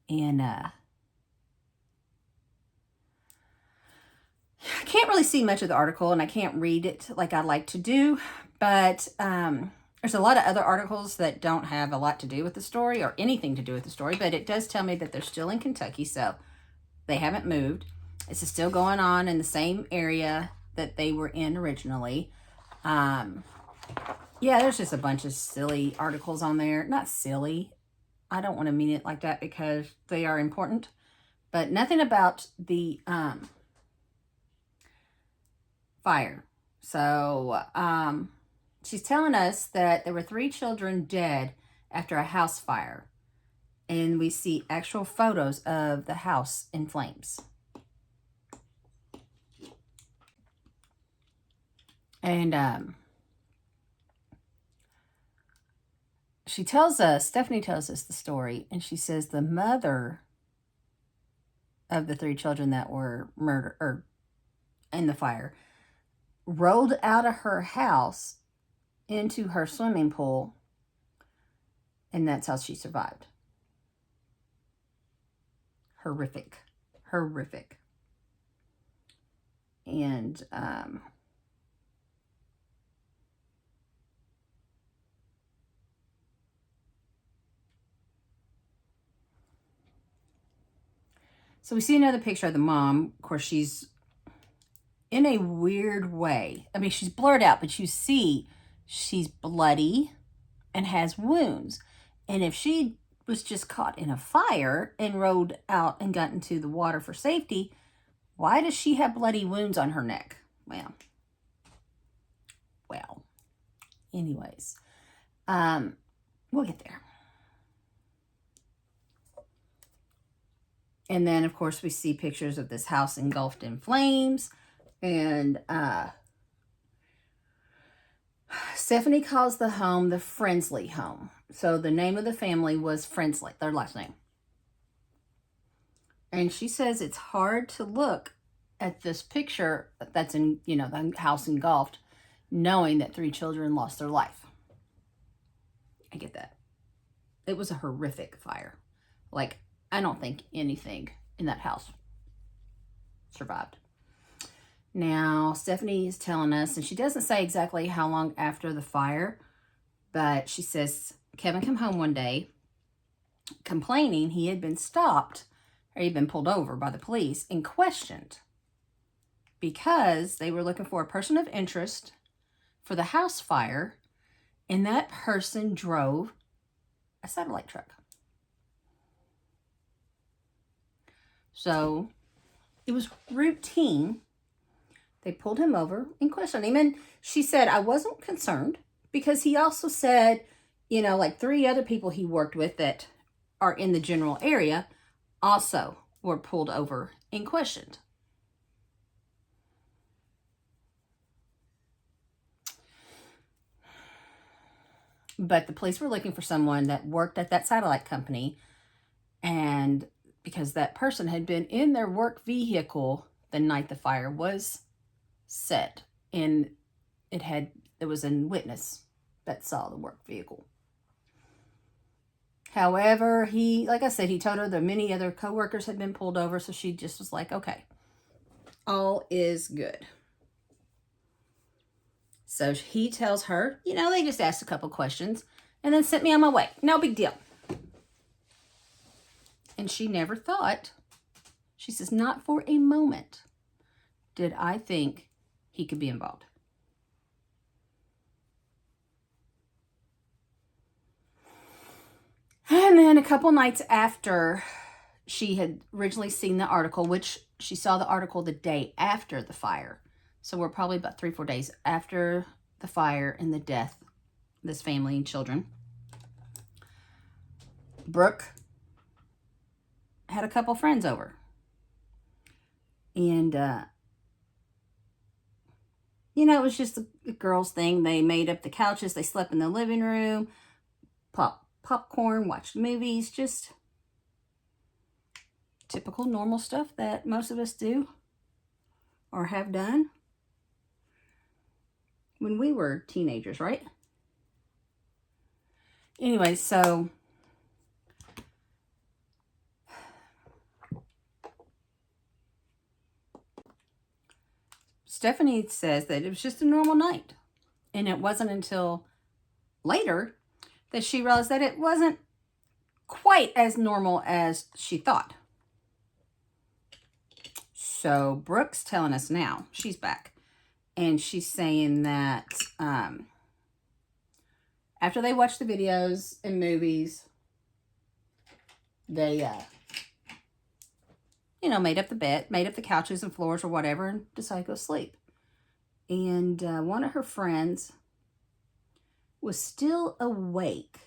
[SPEAKER 1] And I can't really see much of the article, and I can't read it like I like to do, but there's a lot of other articles that don't have a lot to do with the story or anything to do with the story, but it does tell me that they're still in Kentucky, so they haven't moved. It's still going on in the same area that they were in originally. Yeah, there's just a bunch of silly articles on there. Not silly. I don't want to mean it like that because they are important, but nothing about the fire. So she's telling us that there were 3 children dead after a house fire, and we see actual photos of the house in flames. And Stephanie tells us the story, and she says the mother of the 3 children that were murdered or in the fire rolled out of her house into her swimming pool, and that's how she survived. Horrific. And so we see another picture of the mom. Of course, she's in a weird way. I mean, she's blurred out, but you see she's bloody and has wounds. And if she was just caught in a fire and rode out and got into the water for safety, why does she have bloody wounds on her neck? Well, anyways, we'll get there. And then, of course, we see pictures of this house engulfed in flames. And Stephanie calls the home the Frensley home. So the name of the family was Frensley, their last name. And she says it's hard to look at this picture that's in, the house engulfed, knowing that 3 children lost their life. I get that. It was a horrific fire. Like, I don't think anything in that house survived. Now, Stephanie is telling us, and she doesn't say exactly how long after the fire, but she says Kevin came home one day complaining he had been stopped, or he'd been pulled over by the police and questioned because they were looking for a person of interest for the house fire, and that person drove a satellite truck. So it was routine They pulled him over and questioned him. And she said, I wasn't concerned because he also said, you know, like 3 other people he worked with that are in the general area also were pulled over and questioned. But the police were looking for someone that worked at that satellite company, and because that person had been in their work vehicle the night the fire was set, and it was a witness that saw the work vehicle. However, like I said, he told her that many other coworkers had been pulled over, so she just was like, okay, all is good. So he tells her, you know, they just asked a couple questions and then sent me on my way. No big deal. And she never thought, she says, not for a moment did I think he could be involved. And then a couple nights after she had originally seen the article, which she saw the article the day after the fire. So we're probably about 3-4 days after the fire and the death of this family and children. Brooke had a couple friends over. And, you know, it was just a girls' thing. They made up the couches. They slept in the living room, popcorn, watched movies, just typical normal stuff that most of us do or have done when we were teenagers, right? Anyway, so Stephanie says that it was just a normal night. And it wasn't until later that she realized that it wasn't quite as normal as she thought. So Brooke's telling us now, she's back. And she's saying that after they watched the videos and movies, they, you know, made up the bed, made up the couches and floors or whatever, and decided to go sleep. And one of her friends was still awake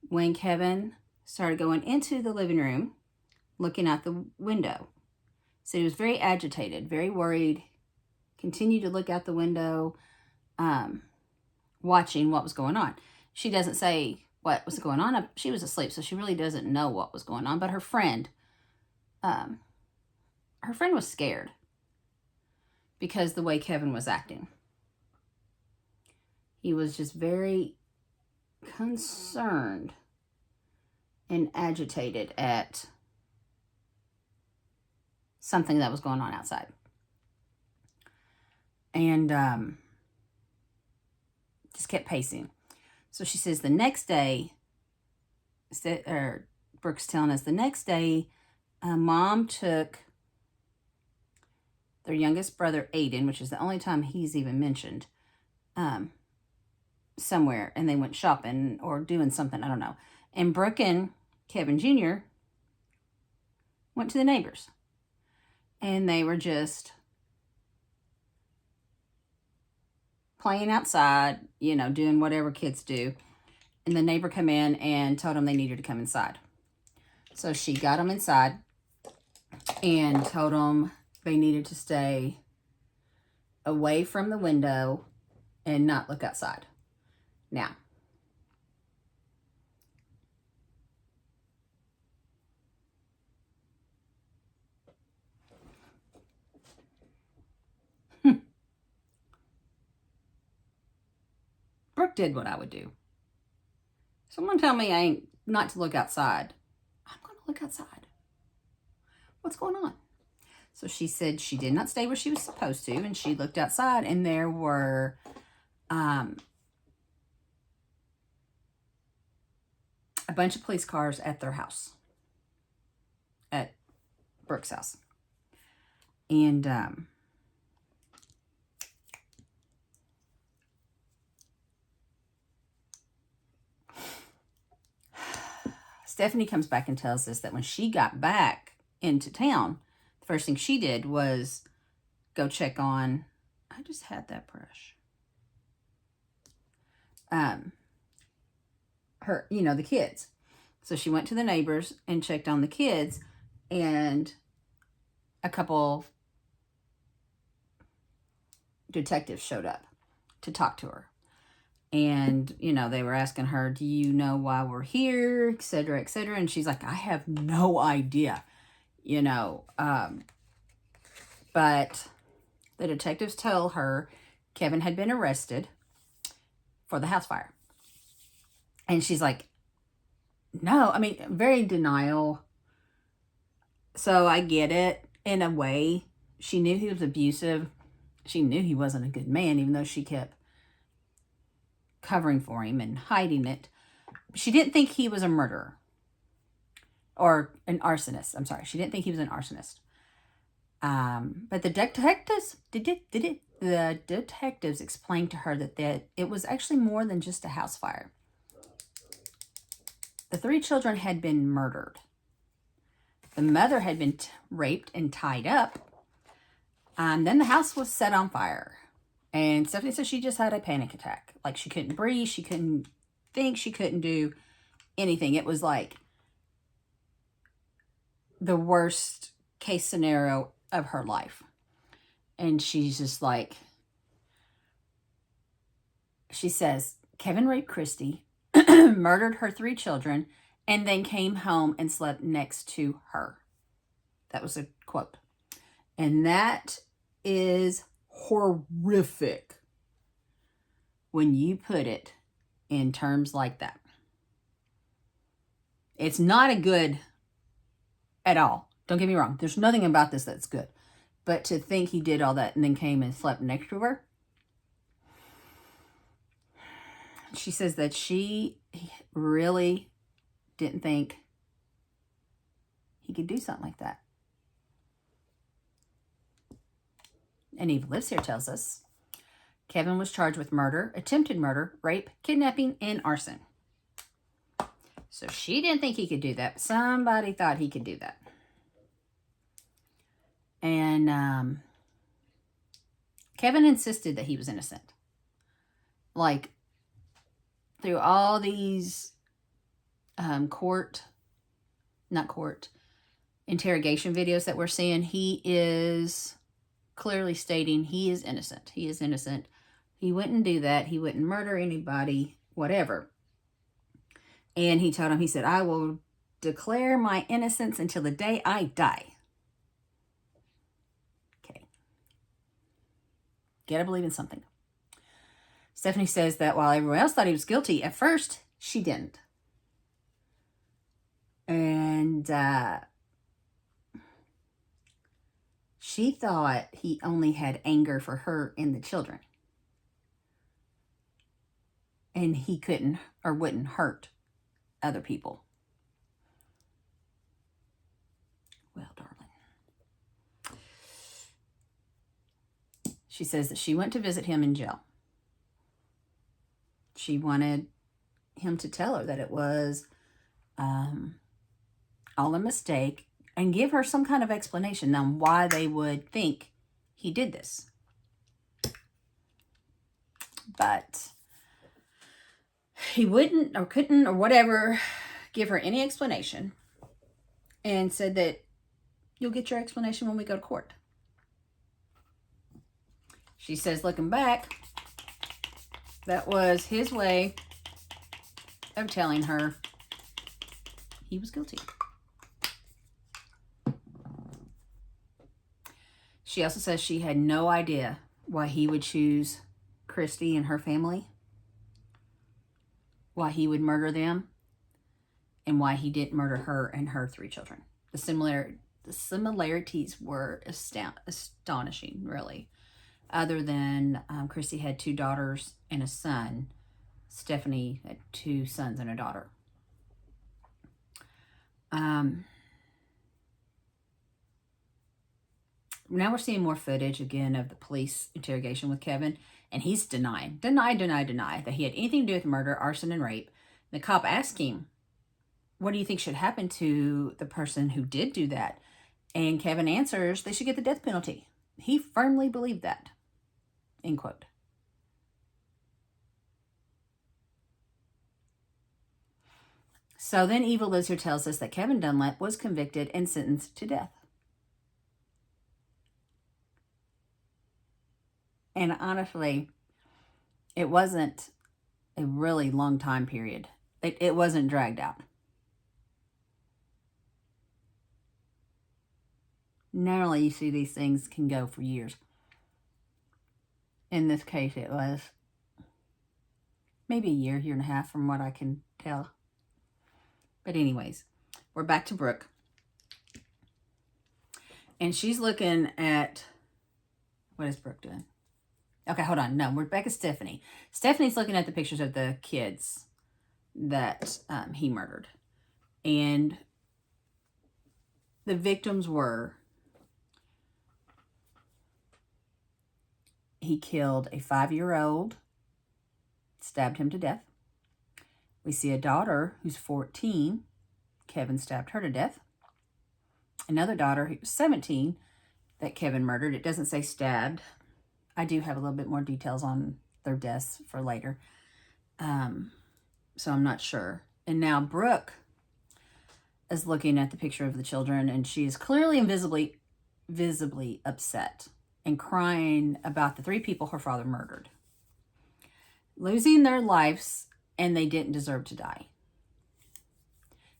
[SPEAKER 1] when Kevin started going into the living room, looking out the window. So he was very agitated, very worried, continued to look out the window, watching what was going on. She doesn't say what was going on. She was asleep, so she really doesn't know what was going on. But her friend was scared because the way Kevin was acting. He was just very concerned and agitated at something that was going on outside. And just kept pacing. So she says the next day, Brooke's telling us the next day, Mom took their youngest brother, Aiden, which is the only time he's even mentioned, somewhere, and they went shopping or doing something, I don't know. And Brooke and Kevin Jr. went to the neighbors. And they were just playing outside, you know, doing whatever kids do. And the neighbor came in and told them they needed to come inside. So she got them inside and told them they needed to stay away from the window and not look outside. Now, Brooke did what I would do. Someone tell me I ain't not to look outside. I'm going to look outside. What's going on? So she said she did not stay where she was supposed to, and she looked outside, and there were a bunch of police cars at their house, at Brooke's house. And Stephanie comes back and tells us that when she got back into town, the first thing she did was go check on, I just had that brush. Her, you know, the kids. So she went to the neighbors and checked on the kids, and a couple detectives showed up to talk to her. And, you know, they were asking her, do you know why we're here, etc., etc. And she's like, I have no idea, you know. But the detectives tell her Kevin had been arrested for the house fire. And she's like, no, I mean, very denial. So I get it in a way. She knew he was abusive. She knew he wasn't a good man, even though she kept covering for him and hiding it. She didn't think he was a murderer or an arsonist. I'm sorry. She didn't think he was an arsonist. But the detectives explained to her that it was actually more than just a house fire. The 3 children had been murdered. The mother had been raped and tied up. Then the house was set on fire. And Stephanie said she just had a panic attack. Like, she couldn't breathe. She couldn't think. She couldn't do anything. It was like the worst case scenario of her life. And she's just like, she says, Kevin raped Christy, murdered her 3 children, and then came home and slept next to her. That was a quote. And that is horrific when you put it in terms like that. It's not a good at all. Don't get me wrong. There's nothing about this that's good. But to think he did all that and then came and slept next to her. She says that she really didn't think he could do something like that. And Eva Lives Here tells us Kevin was charged with murder, attempted murder, rape, kidnapping, and arson. So she didn't think he could do that. Somebody thought he could do that. And Kevin insisted that he was innocent. Like, through all these interrogation videos that we're seeing, he is clearly stating he is innocent. He is innocent. He wouldn't do that. He wouldn't murder anybody, whatever. And he told him, he said, I will declare my innocence until the day I die. Okay. Gotta believe in something. Stephanie says that while everyone else thought he was guilty, at first, she didn't. And she thought he only had anger for her and the children. And he couldn't or wouldn't hurt other people. Well, darling. She says that she went to visit him in jail. She wanted him to tell her that it was all a mistake and give her some kind of explanation on why they would think he did this. But he wouldn't or couldn't or whatever give her any explanation, and said that you'll get your explanation when we go to court. She says, looking back, that was his way of telling her he was guilty. She also says she had no idea why he would choose Christy and her family, why he would murder them, and why he didn't murder her and her 3 children. The similarities were astonishing, really. Other than Christy had 2 daughters and a son, Stephanie had 2 sons and a daughter. Now we're seeing more footage again of the police interrogation with Kevin, and he's denied that he had anything to do with murder, arson, and rape. The cop asked him, what do you think should happen to the person who did do that? And Kevin answers, they should get the death penalty. He firmly believed that. End quote. So then Evil Lives Here tells us that Kevin Dunlap was convicted and sentenced to death. And honestly, it wasn't a really long time period. It wasn't dragged out. Normally you see these things can go for years. In this case, it was maybe a year and a half from what I can tell. But anyways, we're back to Brooke. And she's looking at, what is Brooke doing? Okay, hold on. No, we're back at Stephanie. Stephanie's looking at the pictures of the kids that he murdered. And the victims were, he killed a 5-year-old, stabbed him to death. We see a daughter who's 14. Kevin stabbed her to death. Another daughter who's 17 that Kevin murdered. It doesn't say stabbed. I do have a little bit more details on their deaths for later. So I'm not sure. And now Brooke is looking at the picture of the children, and she is clearly and visibly upset and crying about the 3 people her father murdered, losing their lives, and they didn't deserve to die.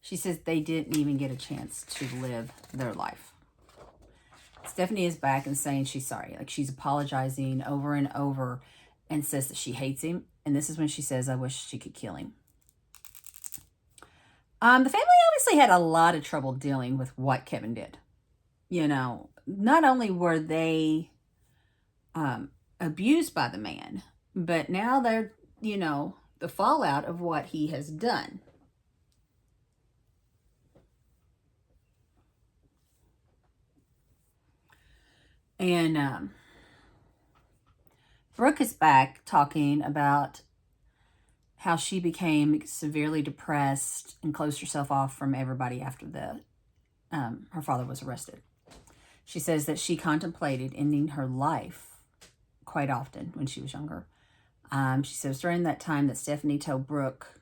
[SPEAKER 1] She says they didn't even get a chance to live their life. Stephanie is back and saying she's sorry. Like, she's apologizing over and over and says that she hates him. And this is when she says, I wish she could kill him. The family obviously had a lot of trouble dealing with what Kevin did. You know, not only were they abused by the man, but now they're, you know, the fallout of what he has done. And Brooke is back talking about how she became severely depressed and closed herself off from everybody after her father was arrested. She says that she contemplated ending her life quite often when she was younger. She says during that time that Stephanie told Brooke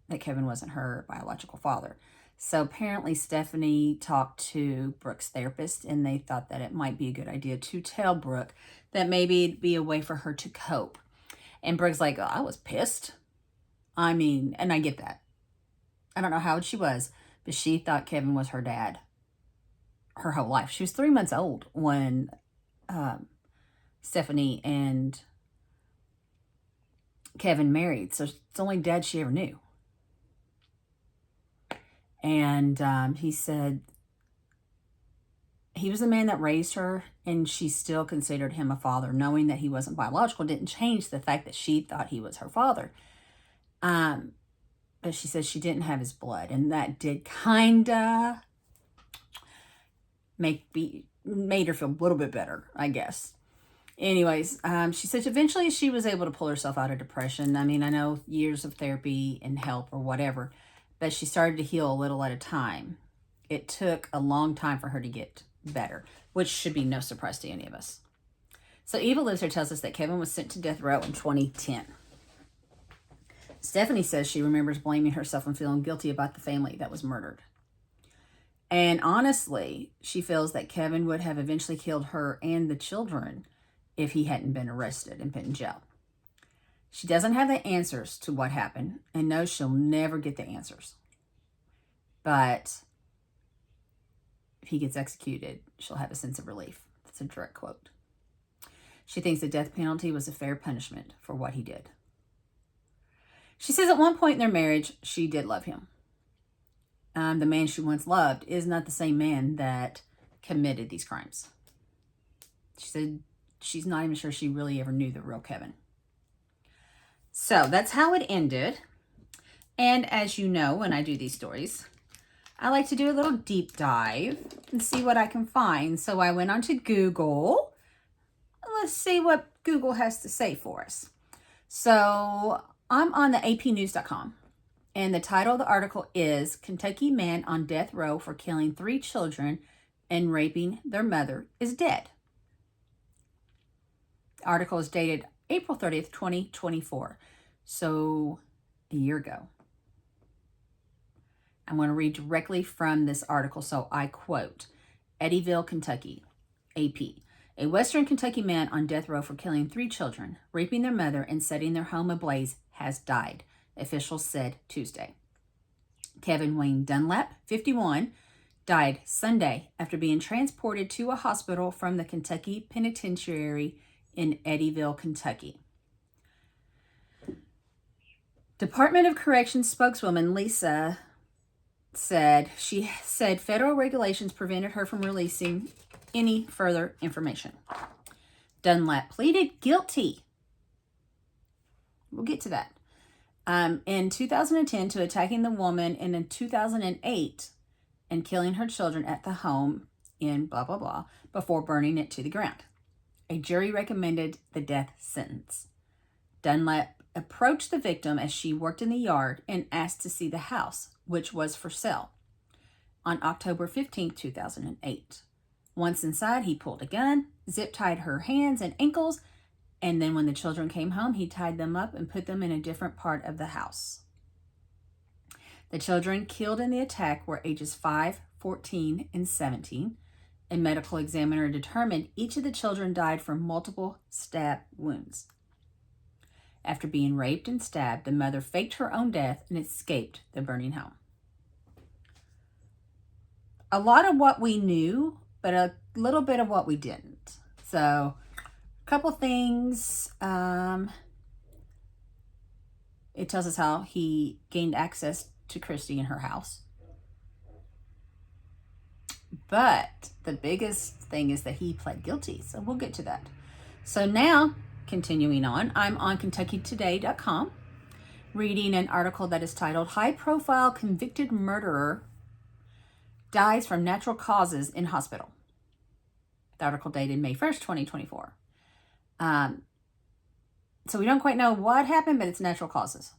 [SPEAKER 1] that Kevin wasn't her biological father. So apparently Stephanie talked to Brooke's therapist, and they thought that it might be a good idea to tell Brooke that maybe it'd be a way for her to cope. And Brooke's like, oh, I was pissed. I mean, and I get that. I don't know how old she was, but she thought Kevin was her dad her whole life. She was 3 months old when Stephanie and Kevin married. So it's the only dad she ever knew. And he said he was the man that raised her, and she still considered him a father. Knowing that he wasn't biological didn't change the fact that she thought he was her father. But she says she didn't have his blood, and that did kind of made her feel a little bit better, I guess. Anyways, she said eventually she was able to pull herself out of depression. I mean, I know years of therapy and help or whatever, but she started to heal a little at a time. It took a long time for her to get better, which should be no surprise to any of us. So Evil Lives Here tells us that Kevin was sent to death row in 2010. Stephanie says she remembers blaming herself and feeling guilty about the family that was murdered. And honestly, she feels that Kevin would have eventually killed her and the children if he hadn't been arrested and put in jail. She doesn't have the answers to what happened and knows she'll never get the answers. But if he gets executed, she'll have a sense of relief. That's a direct quote. She thinks the death penalty was a fair punishment for what he did. She says at one point in their marriage, she did love him. The man she once loved is not the same man that committed these crimes. She said she's not even sure she really ever knew the real Kevin. So that's how it ended. And as you know, when I do these stories, I like to do a little deep dive and see what I can find. So I went onto Google. Let's see what Google has to say for us. So I'm on the apnews.com. And the title of the article is Kentucky Man on Death Row for Killing 3 Children and Raping Their Mother is Dead. The article is dated April 30th, 2024. So a year ago. I'm going to read directly from this article. So I quote, Eddyville, Kentucky, AP. A Western Kentucky man on death row for killing 3 children, raping their mother, and setting their home ablaze has died, officials said Tuesday. Kevin Wayne Dunlap, 51, died Sunday after being transported to a hospital from the Kentucky Penitentiary in Eddyville, Kentucky. Department of Corrections spokeswoman Lisa said federal regulations prevented her from releasing any further information. Dunlap pleaded guilty. We'll get to that. In 2010 to attacking the woman, and in 2008 and killing her children at the home in blah, blah, blah, before burning it to the ground. A jury recommended the death sentence. Dunlap approached the victim as she worked in the yard and asked to see the house, which was for sale, on October 15, 2008. Once inside, he pulled a gun, zip-tied her hands and ankles, and then when the children came home, he tied them up and put them in a different part of the house. The children killed in the attack were ages 5, 14, and 17. A medical examiner determined each of the children died from multiple stab wounds. After being raped and stabbed, the mother faked her own death and escaped the burning home. A lot of what we knew, but a little bit of what we didn't. So, a couple things. It tells us how he gained access to Christy in her house. But the biggest thing is that he pled guilty. So we'll get to that. So now, continuing on, I'm on KentuckyToday.com reading an article that is titled High Profile Convicted Murderer Dies from Natural Causes in Hospital. The article dated May 1st, 2024. So we don't quite know what happened, but it's natural causes.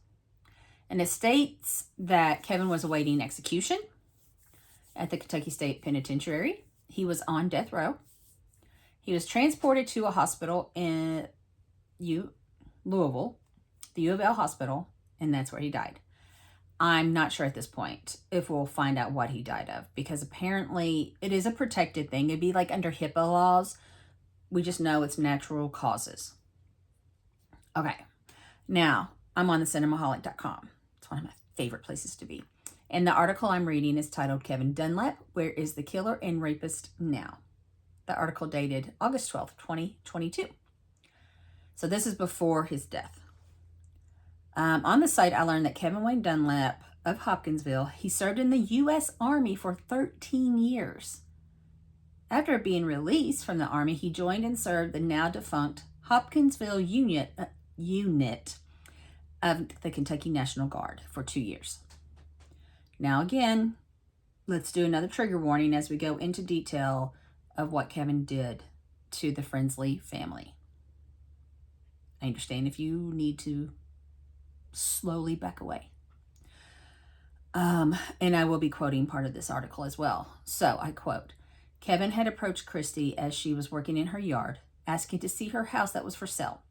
[SPEAKER 1] And it states that Kevin was awaiting execution at the Kentucky State Penitentiary. He was on death row. He was transported to a hospital in Louisville, the U of L hospital, and that's where he died. I'm not sure at this point if we'll find out what he died of, because apparently it is a protected thing. It'd be like under HIPAA laws. We just know it's natural causes. Okay, now I'm on the cinemaholic.com. It's one of my favorite places to be. And the article I'm reading is titled Kevin Dunlap, Where is the Killer and Rapist Now? The article dated August 12th, 2022. So this is before his death. On the site, I learned that Kevin Wayne Dunlap of Hopkinsville, he served in the U.S. Army for 13 years. After being released from the Army, he joined and served the now defunct Hopkinsville unit of the Kentucky National Guard for 2 years. Now again, let's do another trigger warning as we go into detail of what Kevin did to the Frensley family. I understand if you need to slowly back away. And I will be quoting part of this article as well. So I quote, Kevin had approached Christy as she was working in her yard, asking to see her house that was for sale.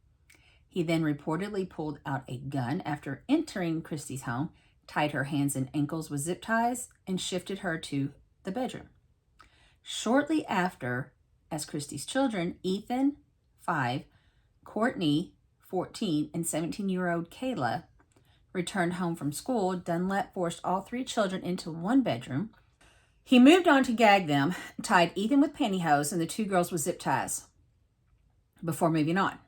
[SPEAKER 1] He then reportedly pulled out a gun after entering Christy's home, tied her hands and ankles with zip ties, and shifted her to the bedroom. Shortly after, as Christy's children, Ethan, 5, Courtney, 14, and 17-year-old Kayla, returned home from school, Dunlap forced all 3 children into one bedroom. He moved on to gag them, tied Ethan with pantyhose and the 2 girls with zip ties before moving on.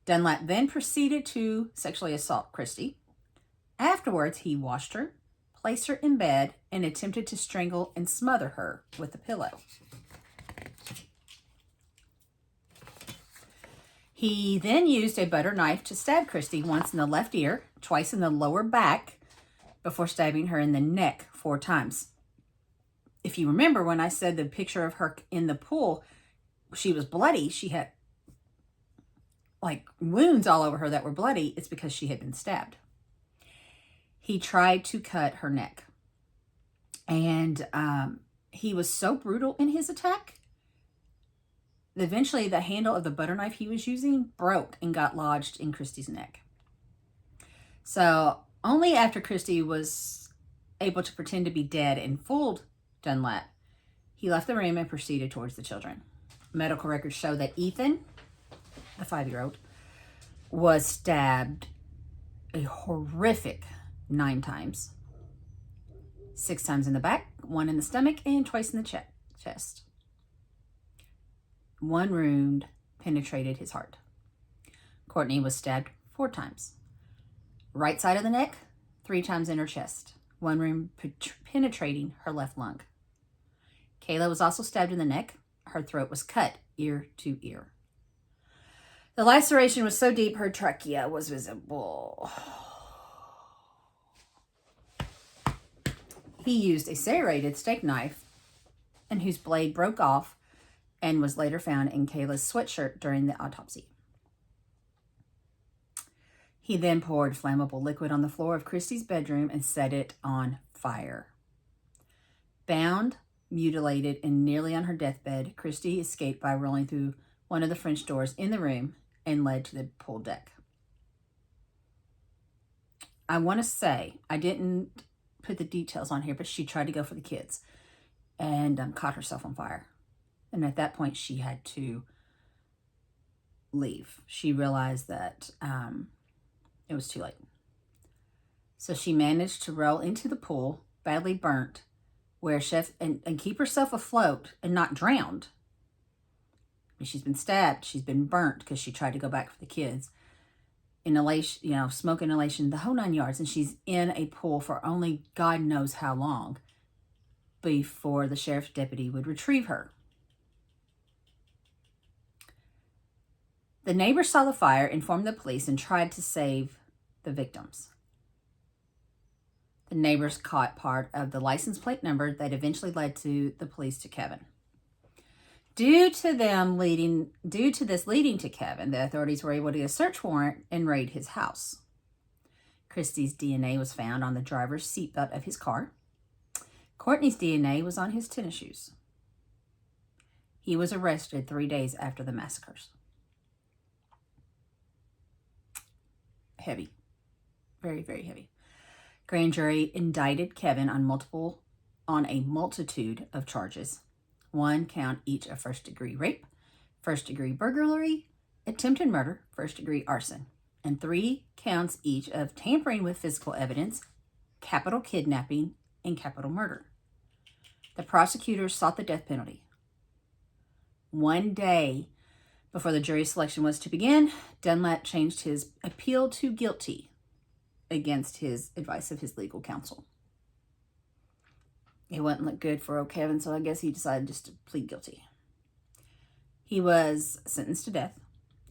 [SPEAKER 1] Dunlap then proceeded to sexually assault Christy. Afterwards, he washed her, placed her in bed, and attempted to strangle and smother her with a pillow. He then used a butter knife to stab Christy once in the left ear, twice in the lower back, before stabbing her in the neck 4 times. If you remember when I said the picture of her in the pool, she was bloody. She had like wounds all over her that were bloody. It's because she had been stabbed. He tried to cut her neck. And he was so brutal in his attack Eventually, the handle of the butter knife he was using broke and got lodged in Christy's neck. So only after Christy was able to pretend to be dead and fooled Dunlap, he left the room and proceeded towards the children. Medical records show that Ethan, the 5-year-old, was stabbed a horrific 9 times. 6 times in the back, 1 in the stomach, and twice in the chest. 1 wound penetrated his heart. Courtney was stabbed 4 times. Right side of the neck, 3 times in her chest. 1 wound penetrating her left lung. Kayla was also stabbed in the neck. Her throat was cut ear to ear. The laceration was so deep her trachea was visible. He used a serrated steak knife and whose blade broke off and was later found in Kayla's sweatshirt during the autopsy. He then poured flammable liquid on the floor of Christy's bedroom and set it on fire. Bound, mutilated, and nearly on her deathbed, Christy escaped by rolling through one of the French doors in the room and led to the pool deck. I want to say, I didn't put the details on here, but she tried to go for the kids and caught herself on fire. And at that point, she had to leave. She realized that it was too late. So she managed to roll into the pool, badly burnt, where and keep herself afloat and not drowned. She's been stabbed. She's been burnt because she tried to go back for the kids. Inhalation, smoke inhalation, the whole 9 yards. And she's in a pool for only God knows how long before the sheriff's deputy would retrieve her. The neighbors saw the fire, informed the police, and tried to save the victims. The neighbors caught part of the license plate number that eventually led to the police to Kevin. Due to this leading to Kevin, the authorities were able to get a search warrant and raid his house. Christy's DNA was found on the driver's seatbelt of his car. Courtney's DNA was on his tennis shoes. He was arrested 3 days after the massacres. Heavy. Very, very heavy. Grand jury indicted Kevin on a multitude of charges. 1 count each of first-degree rape, first-degree burglary, attempted murder, first-degree arson, and 3 counts each of tampering with physical evidence, capital kidnapping, and capital murder. The prosecutors sought the death penalty. 1 day before the jury selection was to begin, Dunlap changed his appeal to guilty against his advice of his legal counsel. It wouldn't look good for old Kevin, so I guess he decided just to plead guilty. He was sentenced to death,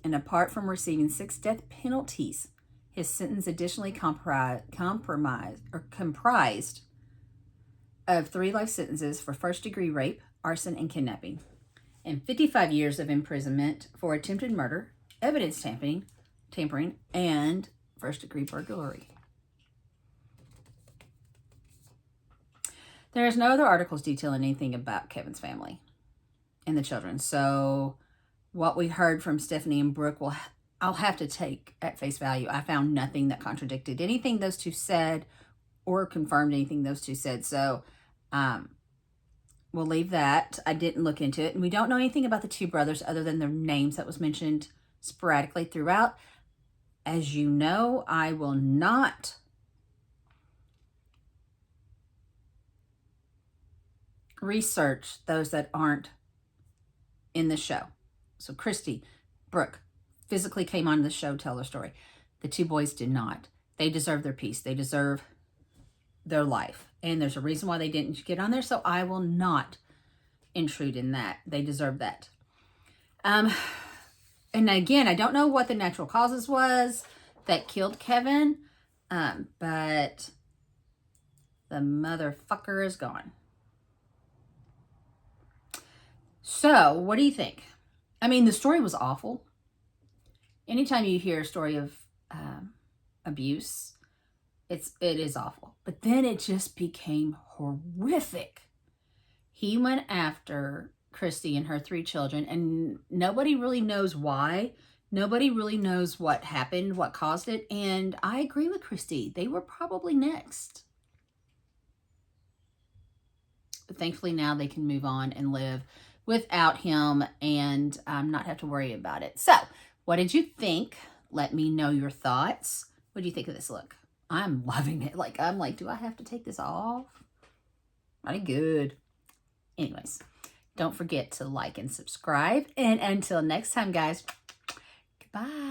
[SPEAKER 1] and apart from receiving 6 death penalties, his sentence additionally comprised of 3 life sentences for first-degree rape, arson, and kidnapping, and 55 years of imprisonment for attempted murder, evidence tampering, and first-degree burglary. There's no other articles detailing anything about Kevin's family and the children. So what we heard from Stephanie and Brooke, I'll have to take at face value. I found nothing that contradicted anything those two said or confirmed anything those two said. So we'll leave that. I didn't look into it. And we don't know anything about the 2 brothers other than their names that was mentioned sporadically throughout. As you know, I will not research those that aren't in the show. So Christy, Brooke physically came on the show, tell their story. The 2 boys did not. They deserve their peace. They deserve their life. And there's a reason why they didn't get on there, so I will not intrude in that. They deserve that. And again, I don't know what the natural causes was that killed Kevin, but the motherfucker is gone. So, what do you think? I mean, the story was awful. Anytime you hear a story of abuse, it is awful. But then it just became horrific. He went after Christy and her 3 children, and nobody really knows why. Nobody really knows what happened, what caused it, and I agree with Christy. They were probably next. But thankfully now they can move on and live without him and not have to worry about it. So, what did you think? Let me know your thoughts. What do you think of this look? I'm loving it. I'm like, do I have to take this off? Mighty good. Anyways, don't forget to like and subscribe. And until next time, guys, goodbye.